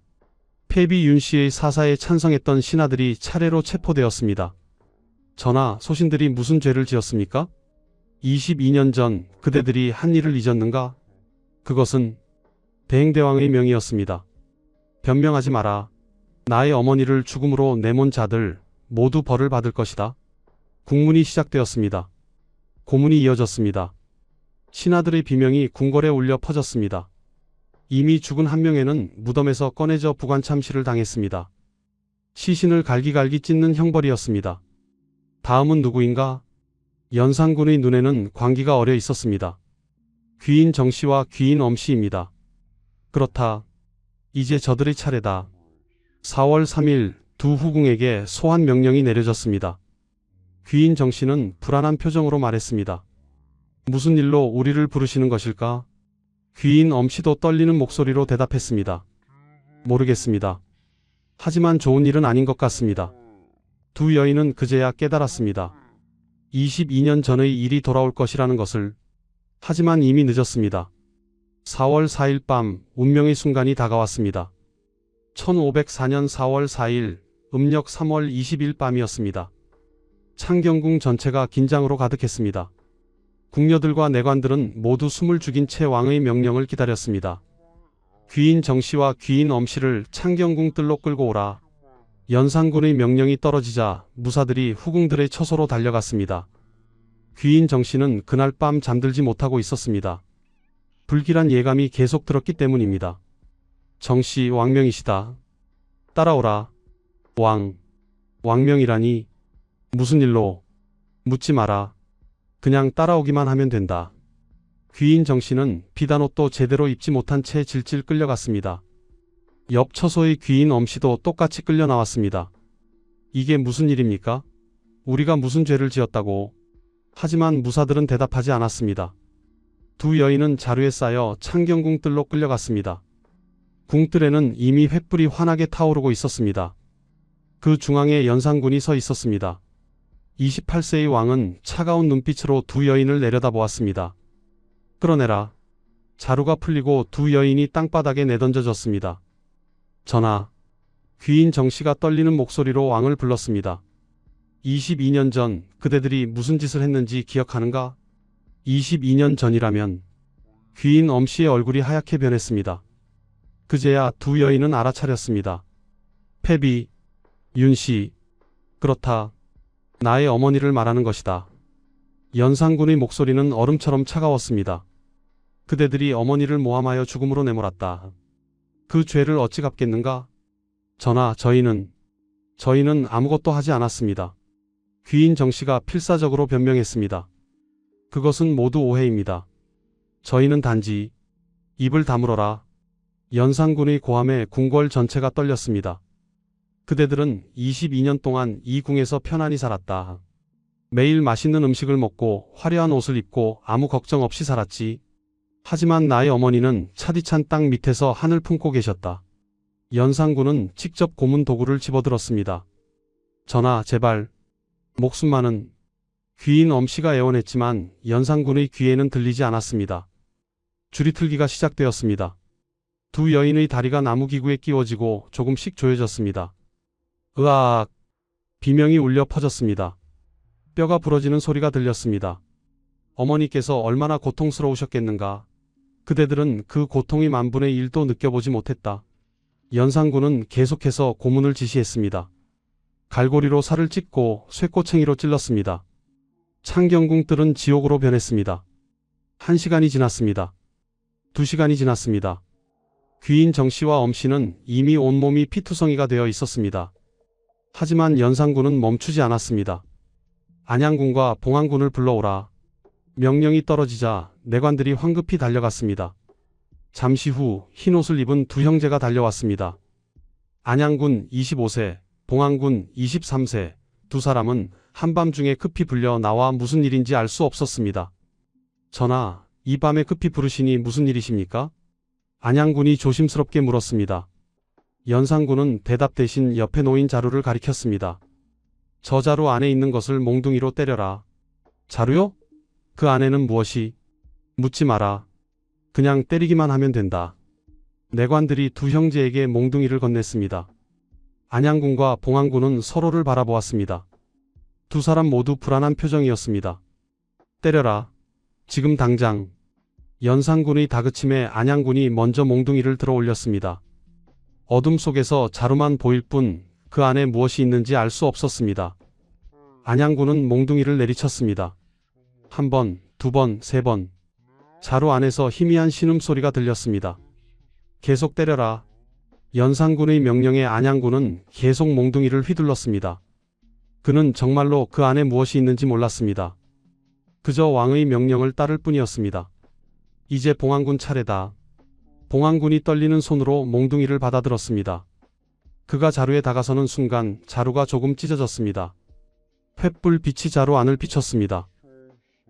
폐비 윤씨의 사사에 찬성했던 신하들이 차례로 체포되었습니다. 전하, 소신들이 무슨 죄를 지었습니까? 22년 전 그대들이 한 일을 잊었는가? 그것은 대행대왕의 명이었습니다. 변명하지 마라. 나의 어머니를 죽음으로 내몬 자들 모두 벌을 받을 것이다. 국문이 시작되었습니다. 고문이 이어졌습니다. 신하들의 비명이 궁궐에 울려 퍼졌습니다. 이미 죽은 한 명에는 무덤에서 꺼내져 부관참시를 당했습니다. 시신을 갈기갈기 찢는 형벌이었습니다. 다음은 누구인가? 연산군의 눈에는 광기가 어려 있었습니다. 귀인 정씨와 귀인 엄씨입니다. 그렇다. 이제 저들의 차례다. 4월 3일 두 후궁에게 소환 명령이 내려졌습니다. 귀인 정씨는 불안한 표정으로 말했습니다. 무슨 일로 우리를 부르시는 것일까? 귀인 엄씨도 떨리는 목소리로 대답했습니다. 모르겠습니다. 하지만 좋은 일은 아닌 것 같습니다. 두 여인은 그제야 깨달았습니다. 22년 전의 일이 돌아올 것이라는 것을. 하지만 이미 늦었습니다. 4월 4일 밤 운명의 순간이 다가왔습니다. 1504년 4월 4일 음력 3월 20일 밤이었습니다. 창경궁 전체가 긴장으로 가득했습니다. 궁녀들과 내관들은 모두 숨을 죽인 채 왕의 명령을 기다렸습니다. 귀인 정씨와 귀인 엄씨를 창경궁 뜰로 끌고 오라. 연산군의 명령이 떨어지자 무사들이 후궁들의 처소로 달려갔습니다. 귀인 정씨는 그날 밤 잠들지 못하고 있었습니다. 불길한 예감이 계속 들었기 때문입니다. 정씨 왕명이시다. 따라오라. 왕명이라니. 무슨 일로? 묻지 마라. 그냥 따라오기만 하면 된다. 귀인 정씨는 비단옷도 제대로 입지 못한 채 질질 끌려갔습니다. 옆 처소의 귀인 엄씨도 똑같이 끌려 나왔습니다. 이게 무슨 일입니까? 우리가 무슨 죄를 지었다고? 하지만 무사들은 대답하지 않았습니다. 두 여인은 자루에 쌓여 창경궁 뜰로 끌려갔습니다. 궁뜰에는 이미 횃불이 환하게 타오르고 있었습니다. 그 중앙에 연산군이 서 있었습니다. 28세의 왕은 차가운 눈빛으로 두 여인을 내려다보았습니다. 끌어내라. 자루가 풀리고 두 여인이 땅바닥에 내던져졌습니다. 전하. 귀인 정씨가 떨리는 목소리로 왕을 불렀습니다. 22년 전 그대들이 무슨 짓을 했는지 기억하는가? 22년 전이라면. 귀인 엄씨의 얼굴이 하얗게 변했습니다. 그제야 두 여인은 알아차렸습니다. 패비, 윤씨. 그렇다. 나의 어머니를 말하는 것이다. 연산군의 목소리는 얼음처럼 차가웠습니다. 그대들이 어머니를 모함하여 죽음으로 내몰았다. 그 죄를 어찌 갚겠는가? 전하, 저희는 아무것도 하지 않았습니다. 귀인 정씨가 필사적으로 변명했습니다. 그것은 모두 오해입니다. 저희는 단지. 입을 다물어라. 연산군의 고함에 궁궐 전체가 떨렸습니다. 그대들은 22년 동안 이 궁에서 편안히 살았다. 매일 맛있는 음식을 먹고 화려한 옷을 입고 아무 걱정 없이 살았지. 하지만 나의 어머니는 차디찬 땅 밑에서 한을 품고 계셨다. 연산군은 직접 고문 도구를 집어들었습니다. 전하, 제발. 목숨만은. 귀인 엄씨가 애원했지만 연산군의 귀에는 들리지 않았습니다. 줄이틀기가 시작되었습니다. 두 여인의 다리가 나무기구에 끼워지고 조금씩 조여졌습니다. 으악! 비명이 울려 퍼졌습니다. 뼈가 부러지는 소리가 들렸습니다. 어머니께서 얼마나 고통스러우셨겠는가. 그대들은 그 고통이 만분의 1도 느껴보지 못했다. 연산군은 계속해서 고문을 지시했습니다. 갈고리로 살을 찢고 쇠꼬챙이로 찔렀습니다. 창경궁 뜰은 지옥으로 변했습니다. 1시간이 지났습니다. 2시간이 지났습니다. 귀인 정씨와 엄씨는 이미 온몸이 피투성이가 되어 있었습니다. 하지만 연산군은 멈추지 않았습니다. 안양군과 봉안군을 불러오라. 명령이 떨어지자 내관들이 황급히 달려갔습니다. 잠시 후 흰옷을 입은 두 형제가 달려왔습니다. 안양군 25세, 봉안군 23세, 두 사람은 한밤중에 급히 불려 나와 무슨 일인지 알 수 없었습니다. 전하, 이 밤에 급히 부르시니 무슨 일이십니까? 안양군이 조심스럽게 물었습니다. 연산군은 대답 대신 옆에 놓인 자루를 가리켰습니다. 저 자루 안에 있는 것을 몽둥이로 때려라. 자루요? 그 안에는 무엇이? 묻지 마라. 그냥 때리기만 하면 된다. 내관들이 두 형제에게 몽둥이를 건넸습니다. 안양군과 봉안군은 서로를 바라보았습니다. 두 사람 모두 불안한 표정이었습니다. 때려라. 지금 당장. 연산군의 다그침에 안양군이 먼저 몽둥이를 들어 올렸습니다. 어둠 속에서 자루만 보일 뿐 그 안에 무엇이 있는지 알 수 없었습니다. 안양군은 몽둥이를 내리쳤습니다. 한 번, 두 번, 세 번. 자루 안에서 희미한 신음소리가 들렸습니다. 계속 때려라. 연산군의 명령에 안양군은 계속 몽둥이를 휘둘렀습니다. 그는 정말로 그 안에 무엇이 있는지 몰랐습니다. 그저 왕의 명령을 따를 뿐이었습니다. 이제 봉안군 차례다. 봉안군이 떨리는 손으로 몽둥이를 받아들었습니다. 그가 자루에 다가서는 순간 자루가 조금 찢어졌습니다. 횃불 빛이 자루 안을 비췄습니다.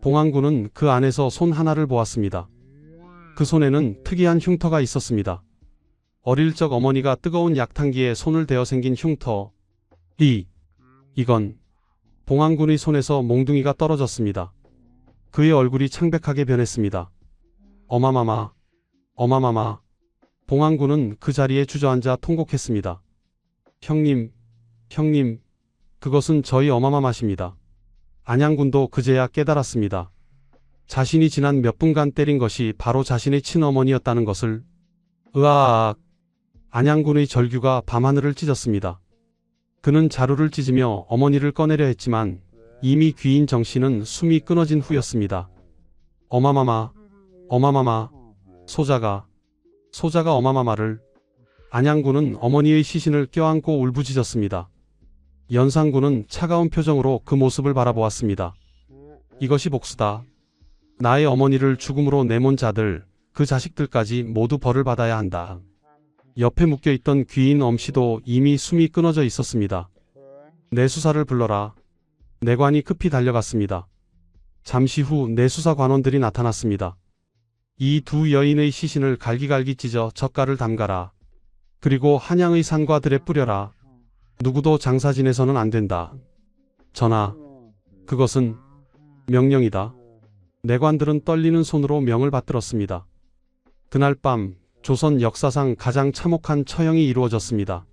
봉황군은 그 안에서 손 하나를 보았습니다. 그 손에는 특이한 흉터가 있었습니다. 어릴 적 어머니가 뜨거운 약탕기에 손을 대어 생긴 흉터. 이건 봉황군의 손에서 몽둥이가 떨어졌습니다. 그의 얼굴이 창백하게 변했습니다. 어마마마, 어마마마. 봉황군은 그 자리에 주저앉아 통곡했습니다. 형님, 그것은 저희 어마마마십니다. 안양군도 그제야 깨달았습니다. 자신이 지난 몇 분간 때린 것이 바로 자신의 친어머니였다는 것을. 으아악. 안양군의 절규가 밤하늘을 찢었습니다. 그는 자루를 찢으며 어머니를 꺼내려 했지만 이미 귀인 정씨는 숨이 끊어진 후였습니다. 어마마마, 소자가 어마마마를. 안양군은 어머니의 시신을 껴안고 울부짖었습니다. 연산군은 차가운 표정으로 그 모습을 바라보았습니다. 이것이 복수다. 나의 어머니를 죽음으로 내몬 자들, 그 자식들까지 모두 벌을 받아야 한다. 옆에 묶여있던 귀인 엄씨도 이미 숨이 끊어져 있었습니다. 내수사를 불러라. 내관이 급히 달려갔습니다. 잠시 후 내수사 관원들이 나타났습니다. 이 두 여인의 시신을 갈기갈기 찢어 젓갈을 담가라. 그리고 한양의 산과 들에 뿌려라. 누구도 장사 지내서는 안 된다. 전하, 그것은 명령이다. 내관들은 떨리는 손으로 명을 받들었습니다. 그날 밤 조선 역사상 가장 참혹한 처형이 이루어졌습니다.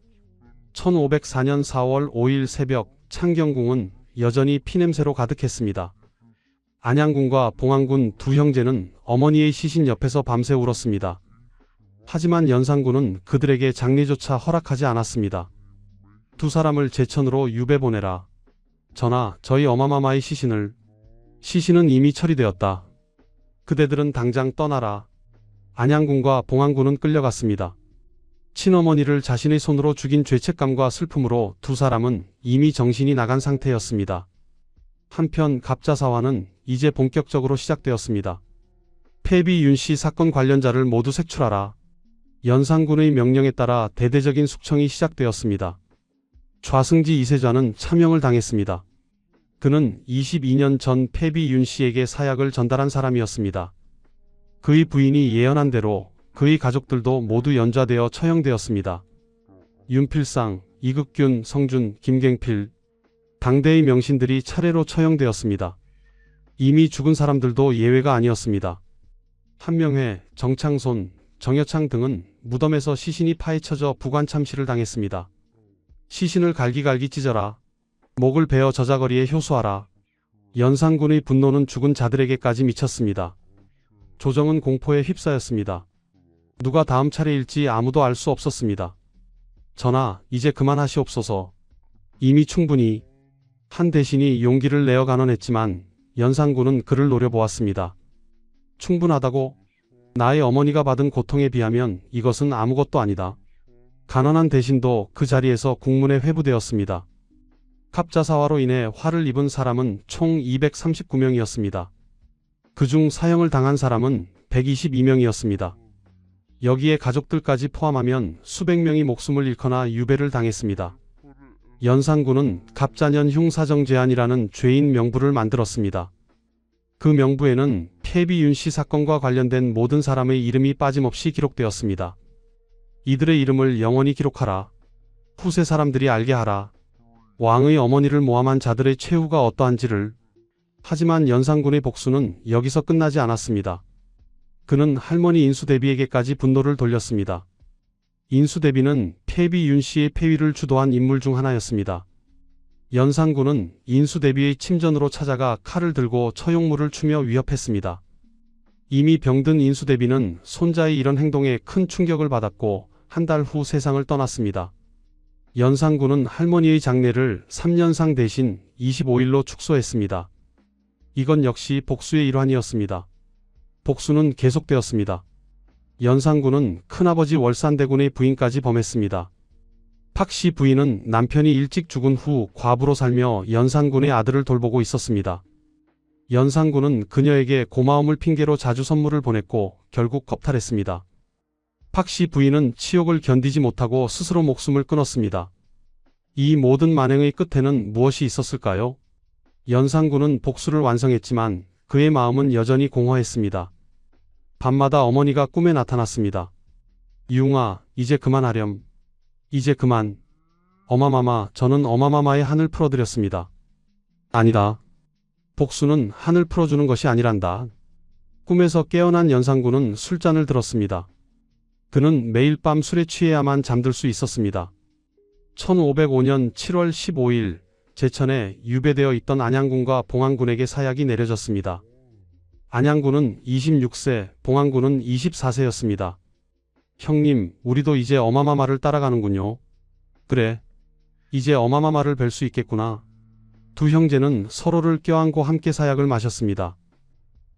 1504년 4월 5일 새벽 창경궁은 여전히 피냄새로 가득했습니다. 안양군과 봉황군 두 형제는 어머니의 시신 옆에서 밤새 울었습니다. 하지만 연산군은 그들에게 장례조차 허락하지 않았습니다. 두 사람을 제천으로 유배 보내라. 전하, 저희 어마마마의 시신은 이미 처리되었다. 그대들은 당장 떠나라. 안양군과 봉황군은 끌려갔습니다. 친어머니를 자신의 손으로 죽인 죄책감과 슬픔으로 두 사람은 이미 정신이 나간 상태였습니다. 한편 갑자사화는 이제 본격적으로 시작되었습니다. 폐비 윤씨 사건 관련자를 모두 색출하라. 연산군의 명령에 따라 대대적인 숙청이 시작되었습니다. 좌승지 이세좌는 차명을 당했습니다. 그는 22년 전 폐비 윤씨에게 사약을 전달한 사람이었습니다. 그의 부인이 예언한 대로 그의 가족들도 모두 연좌되어 처형되었습니다. 윤필상, 이극균, 성준, 김갱필, 당대의 명신들이 차례로 처형되었습니다. 이미 죽은 사람들도 예외가 아니었습니다. 한명회, 정창손, 정여창 등은 무덤에서 시신이 파헤쳐져 부관참시를 당했습니다. 시신을 갈기갈기 찢어라. 목을 베어 저자거리에 효수하라. 연산군의 분노는 죽은 자들에게까지 미쳤습니다. 조정은 공포에 휩싸였습니다. 누가 다음 차례일지 아무도 알 수 없었습니다. 전하, 이제 그만하시옵소서. 이미 충분히. 한 대신이 용기를 내어 간언했지만 연산군은 그를 노려보았습니다. 충분하다고? 나의 어머니가 받은 고통에 비하면 이것은 아무것도 아니다. 간언한 대신도 그 자리에서 국문에 회부되었습니다. 갑자사화로 인해 화를 입은 사람은 총 239명이었습니다. 그중 사형을 당한 사람은 122명이었습니다. 여기에 가족들까지 포함하면 수백 명이 목숨을 잃거나 유배를 당했습니다. 연산군은 갑자년 흉사정제안이라는 죄인 명부를 만들었습니다. 그 명부에는 폐비 윤씨 사건과 관련된 모든 사람의 이름이 빠짐없이 기록되었습니다. 이들의 이름을 영원히 기록하라. 후세 사람들이 알게 하라. 왕의 어머니를 모함한 자들의 최후가 어떠한지를. 하지만 연산군의 복수는 여기서 끝나지 않았습니다. 그는 할머니 인수대비에게까지 분노를 돌렸습니다. 인수대비는 폐비 윤씨의 폐위를 주도한 인물 중 하나였습니다. 연산군은 인수대비의 침전으로 찾아가 칼을 들고 처용물을 추며 위협했습니다. 이미 병든 인수대비는 손자의 이런 행동에 큰 충격을 받았고 한 달 후 세상을 떠났습니다. 연산군은 할머니의 장례를 3년상 대신 25일로 축소했습니다. 이건 역시 복수의 일환이었습니다. 복수는 계속되었습니다. 연산군은 큰아버지 월산대군의 부인까지 범했습니다. 팍씨 부인은 남편이 일찍 죽은 후 과부로 살며 연산군의 아들을 돌보고 있었습니다. 연산군은 그녀에게 고마움을 핑계로 자주 선물을 보냈고 결국 겁탈했습니다. 팍씨 부인은 치욕을 견디지 못하고 스스로 목숨을 끊었습니다. 이 모든 만행의 끝에는 무엇이 있었을까요? 연산군은 복수를 완성했지만 그의 마음은 여전히 공허했습니다. 밤마다 어머니가 꿈에 나타났습니다. 이웅아, 이제 그만하렴. 이제 그만. 어마마마, 저는 어마마마의 한을 풀어드렸습니다. 아니다. 복수는 한을 풀어주는 것이 아니란다. 꿈에서 깨어난 연산군은 술잔을 들었습니다. 그는 매일 밤 술에 취해야만 잠들 수 있었습니다. 1505년 7월 15일 제천에 유배되어 있던 안양군과 봉안군에게 사약이 내려졌습니다. 안양군은 26세, 봉안군은 24세였습니다. 형님, 우리도 이제 어마마마를 따라가는군요. 그래. 이제 어마마마를 뵐 수 있겠구나. 두 형제는 서로를 껴안고 함께 사약을 마셨습니다.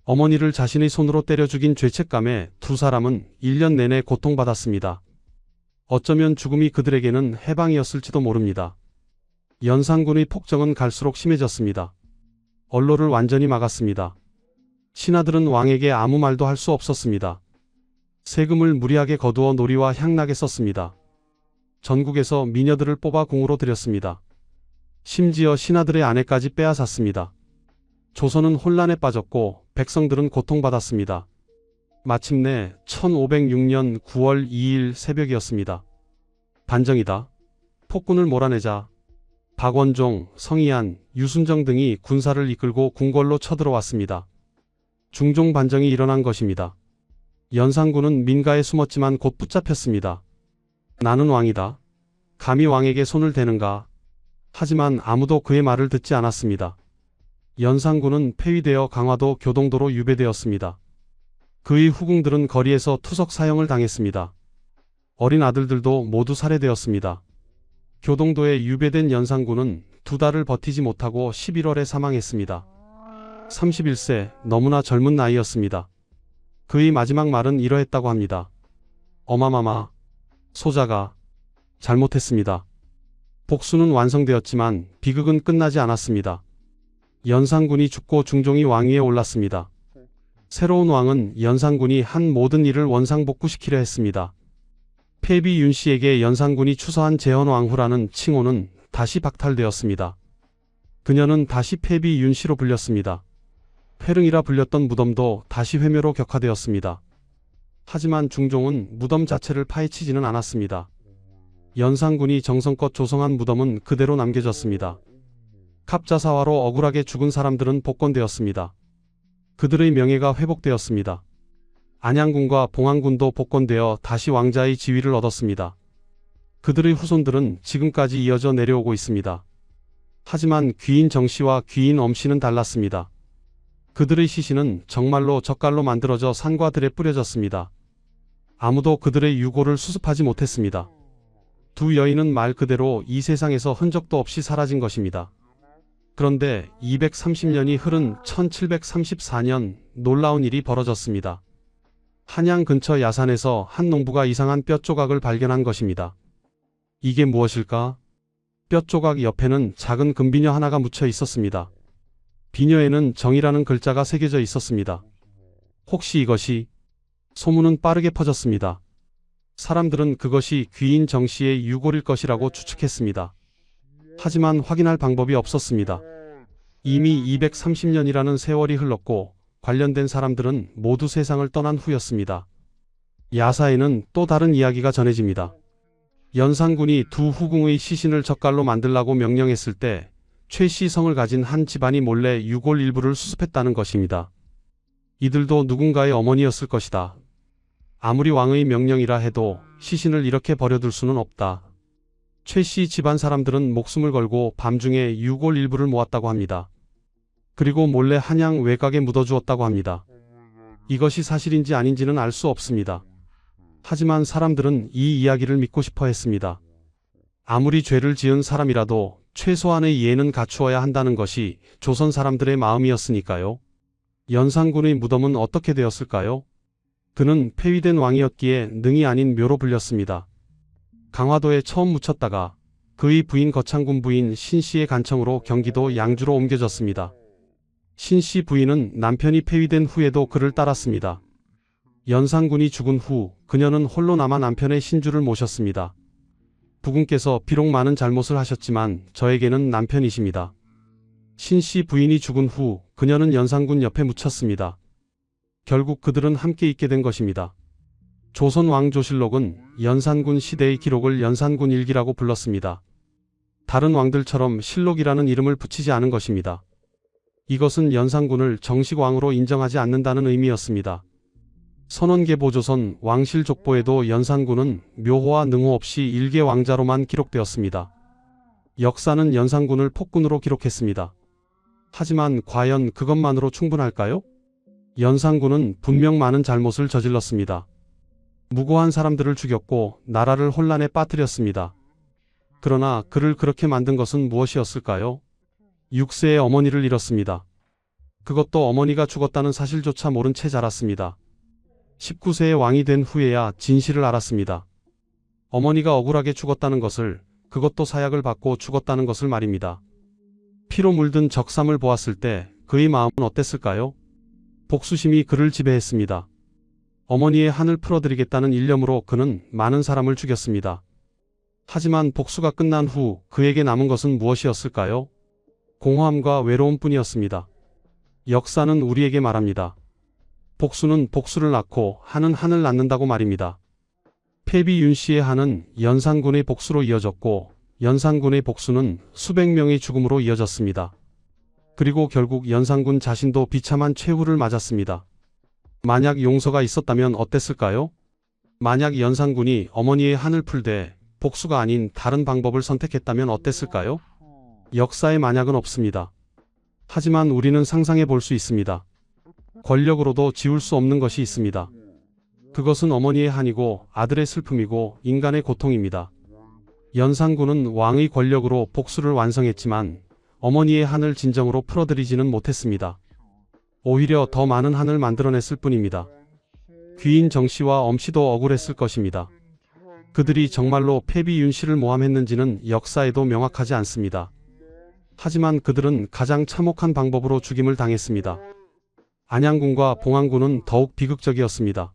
어머니를 자신의 손으로 때려 죽인 죄책감에 두 사람은 1년 내내 고통받았습니다. 어쩌면 죽음이 그들에게는 해방이었을지도 모릅니다. 연산군의 폭정은 갈수록 심해졌습니다. 언로를 완전히 막았습니다. 신하들은 왕에게 아무 말도 할 수 없었습니다. 세금을 무리하게 거두어 놀이와 향락에 썼습니다. 전국에서 미녀들을 뽑아 궁으로 들였습니다. 심지어 신하들의 아내까지 빼앗았습니다. 조선은 혼란에 빠졌고 백성들은 고통받았습니다. 마침내 1506년 9월 2일 새벽이었습니다. 반정이다. 폭군을 몰아내자. 박원종, 성희안, 유순정 등이 군사를 이끌고 궁궐로 쳐들어왔습니다. 중종 반정이 일어난 것입니다. 연산군은 민가에 숨었지만 곧 붙잡혔습니다. 나는 왕이다. 감히 왕에게 손을 대는가? 하지만 아무도 그의 말을 듣지 않았습니다. 연산군은 폐위되어 강화도 교동도로 유배되었습니다. 그의 후궁들은 거리에서 투석 사형을 당했습니다. 어린 아들들도 모두 살해되었습니다. 교동도에 유배된 연산군은 2달을 버티지 못하고 11월에 사망했습니다. 31세, 너무나 젊은 나이였습니다. 그의 마지막 말은 이러했다고 합니다. 어마마마, 소자가 잘못했습니다. 복수는 완성되었지만 비극은 끝나지 않았습니다. 연산군이 죽고 중종이 왕위에 올랐습니다. 새로운 왕은 연산군이 한 모든 일을 원상복구시키려 했습니다. 폐비 윤씨에게 연산군이 추서한 재헌왕후라는 칭호는 다시 박탈되었습니다. 그녀는 다시 폐비 윤씨로 불렸습니다. 회릉이라 불렸던 무덤도 다시 회묘로 격화되었습니다. 하지만 중종은 무덤 자체를 파헤치지는 않았습니다. 연산군이 정성껏 조성한 무덤은 그대로 남겨졌습니다. 갑자사화로 억울하게 죽은 사람들은 복권되었습니다. 그들의 명예가 회복되었습니다. 안양군과 봉안군도 복권되어 다시 왕자의 지위를 얻었습니다. 그들의 후손들은 지금까지 이어져 내려오고 있습니다. 하지만 귀인 정씨와 귀인 엄씨는 달랐습니다. 그들의 시신은 정말로 젓갈로 만들어져 산과 들에 뿌려졌습니다. 아무도 그들의 유고를 수습하지 못했습니다. 두 여인은 말 그대로 이 세상에서 흔적도 없이 사라진 것입니다. 그런데 230년이 흐른 1734년 놀라운 일이 벌어졌습니다. 한양 근처 야산에서 한 농부가 이상한 뼈 조각을 발견한 것입니다. 이게 무엇일까? 뼈 조각 옆에는 작은 금비녀 하나가 묻혀 있었습니다. 비녀에는 정이라는 글자가 새겨져 있었습니다. 혹시 이것이? 소문은 빠르게 퍼졌습니다. 사람들은 그것이 귀인 정씨의 유골일 것이라고 추측했습니다. 하지만 확인할 방법이 없었습니다. 이미 230년이라는 세월이 흘렀고 관련된 사람들은 모두 세상을 떠난 후였습니다. 야사에는 또 다른 이야기가 전해집니다. 연산군이 두 후궁의 시신을 젓갈로 만들라고 명령했을 때 최씨 성을 가진 한 집안이 몰래 유골 일부를 수습했다는 것입니다. 이들도 누군가의 어머니였을 것이다. 아무리 왕의 명령이라 해도 시신을 이렇게 버려둘 수는 없다. 최씨 집안 사람들은 목숨을 걸고 밤중에 유골 일부를 모았다고 합니다. 그리고 몰래 한양 외곽에 묻어주었다고 합니다. 이것이 사실인지 아닌지는 알 수 없습니다. 하지만 사람들은 이 이야기를 믿고 싶어 했습니다. 아무리 죄를 지은 사람이라도 최소한의 예는 갖추어야 한다는 것이 조선 사람들의 마음이었으니까요. 연산군의 무덤은 어떻게 되었을까요? 그는 폐위된 왕이었기에 능이 아닌 묘로 불렸습니다. 강화도에 처음 묻혔다가 그의 부인 거창군 부인 신씨의 간청으로 경기도 양주로 옮겨졌습니다. 신씨 부인은 남편이 폐위된 후에도 그를 따랐습니다. 연산군이 죽은 후 그녀는 홀로 남아 남편의 신주를 모셨습니다. 부군께서 비록 많은 잘못을 하셨지만 저에게는 남편이십니다. 신씨 부인이 죽은 후 그녀는 연산군 옆에 묻혔습니다. 결국 그들은 함께 있게 된 것입니다. 조선 왕조실록은 연산군 시대의 기록을 연산군 일기라고 불렀습니다. 다른 왕들처럼 실록이라는 이름을 붙이지 않은 것입니다. 이것은 연산군을 정식 왕으로 인정하지 않는다는 의미였습니다. 선원계보조선 왕실족보에도 연산군은 묘호와 능호 없이 일개 왕자로만 기록되었습니다. 역사는 연산군을 폭군으로 기록했습니다. 하지만 과연 그것만으로 충분할까요? 연산군은 분명 많은 잘못을 저질렀습니다. 무고한 사람들을 죽였고 나라를 혼란에 빠뜨렸습니다. 그러나 그를 그렇게 만든 것은 무엇이었을까요? 6세의 어머니를 잃었습니다. 그것도 어머니가 죽었다는 사실조차 모른 채 자랐습니다. 19세의 왕이 된 후에야 진실을 알았습니다. 어머니가 억울하게 죽었다는 것을, 그것도 사약을 받고 죽었다는 것을 말입니다. 피로 물든 적삼을 보았을 때 그의 마음은 어땠을까요? 복수심이 그를 지배했습니다. 어머니의 한을 풀어드리겠다는 일념으로 그는 많은 사람을 죽였습니다. 하지만 복수가 끝난 후 그에게 남은 것은 무엇이었을까요? 공허함과 외로움뿐이었습니다. 역사는 우리에게 말합니다. 복수는 복수를 낳고 한은 한을 낳는다고 말입니다. 패비 윤씨의 한은 연산군의 복수로 이어졌고 연산군의 복수는 수백 명의 죽음으로 이어졌습니다. 그리고 결국 연산군 자신도 비참한 최후를 맞았습니다. 만약 용서가 있었다면 어땠을까요? 만약 연산군이 어머니의 한을 풀되 복수가 아닌 다른 방법을 선택했다면 어땠을까요? 역사에 만약은 없습니다. 하지만 우리는 상상해 볼 수 있습니다. 권력으로도 지울 수 없는 것이 있습니다. 그것은 어머니의 한이고 아들의 슬픔이고 인간의 고통입니다. 연산군은 왕의 권력으로 복수를 완성했지만 어머니의 한을 진정으로 풀어드리지는 못했습니다. 오히려 더 많은 한을 만들어냈을 뿐입니다. 귀인 정씨와 엄씨도 억울했을 것입니다. 그들이 정말로 패비 윤씨를 모함했는지는 역사에도 명확하지 않습니다. 하지만 그들은 가장 참혹한 방법으로 죽임을 당했습니다. 안양군과 봉안군은 더욱 비극적이었습니다.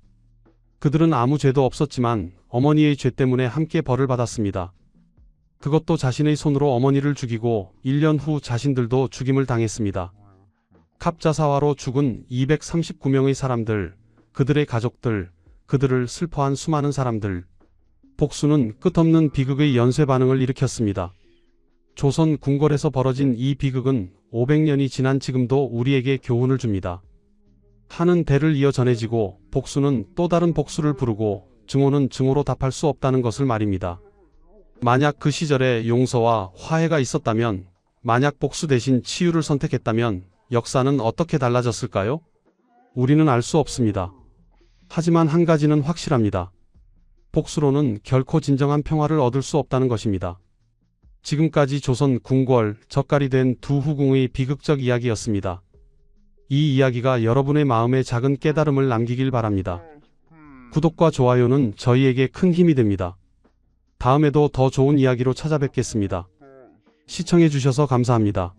그들은 아무 죄도 없었지만 어머니의 죄 때문에 함께 벌을 받았습니다. 그것도 자신의 손으로 어머니를 죽이고 1년 후 자신들도 죽임을 당했습니다. 갑자사화로 죽은 239명의 사람들, 그들의 가족들, 그들을 슬퍼한 수많은 사람들. 복수는 끝없는 비극의 연쇄 반응을 일으켰습니다. 조선 궁궐에서 벌어진 이 비극은 500년이 지난 지금도 우리에게 교훈을 줍니다. 한은 대를 이어 전해지고 복수는 또 다른 복수를 부르고 증오는 증오로 답할 수 없다는 것을 말입니다. 만약 그 시절에 용서와 화해가 있었다면, 만약 복수 대신 치유를 선택했다면 역사는 어떻게 달라졌을까요? 우리는 알 수 없습니다. 하지만 한 가지는 확실합니다. 복수로는 결코 진정한 평화를 얻을 수 없다는 것입니다. 지금까지 조선 궁궐, 젓갈이 된 두 후궁의 비극적 이야기였습니다. 이 이야기가 여러분의 마음에 작은 깨달음을 남기길 바랍니다. 구독과 좋아요는 저희에게 큰 힘이 됩니다. 다음에도 더 좋은 이야기로 찾아뵙겠습니다. 시청해주셔서 감사합니다.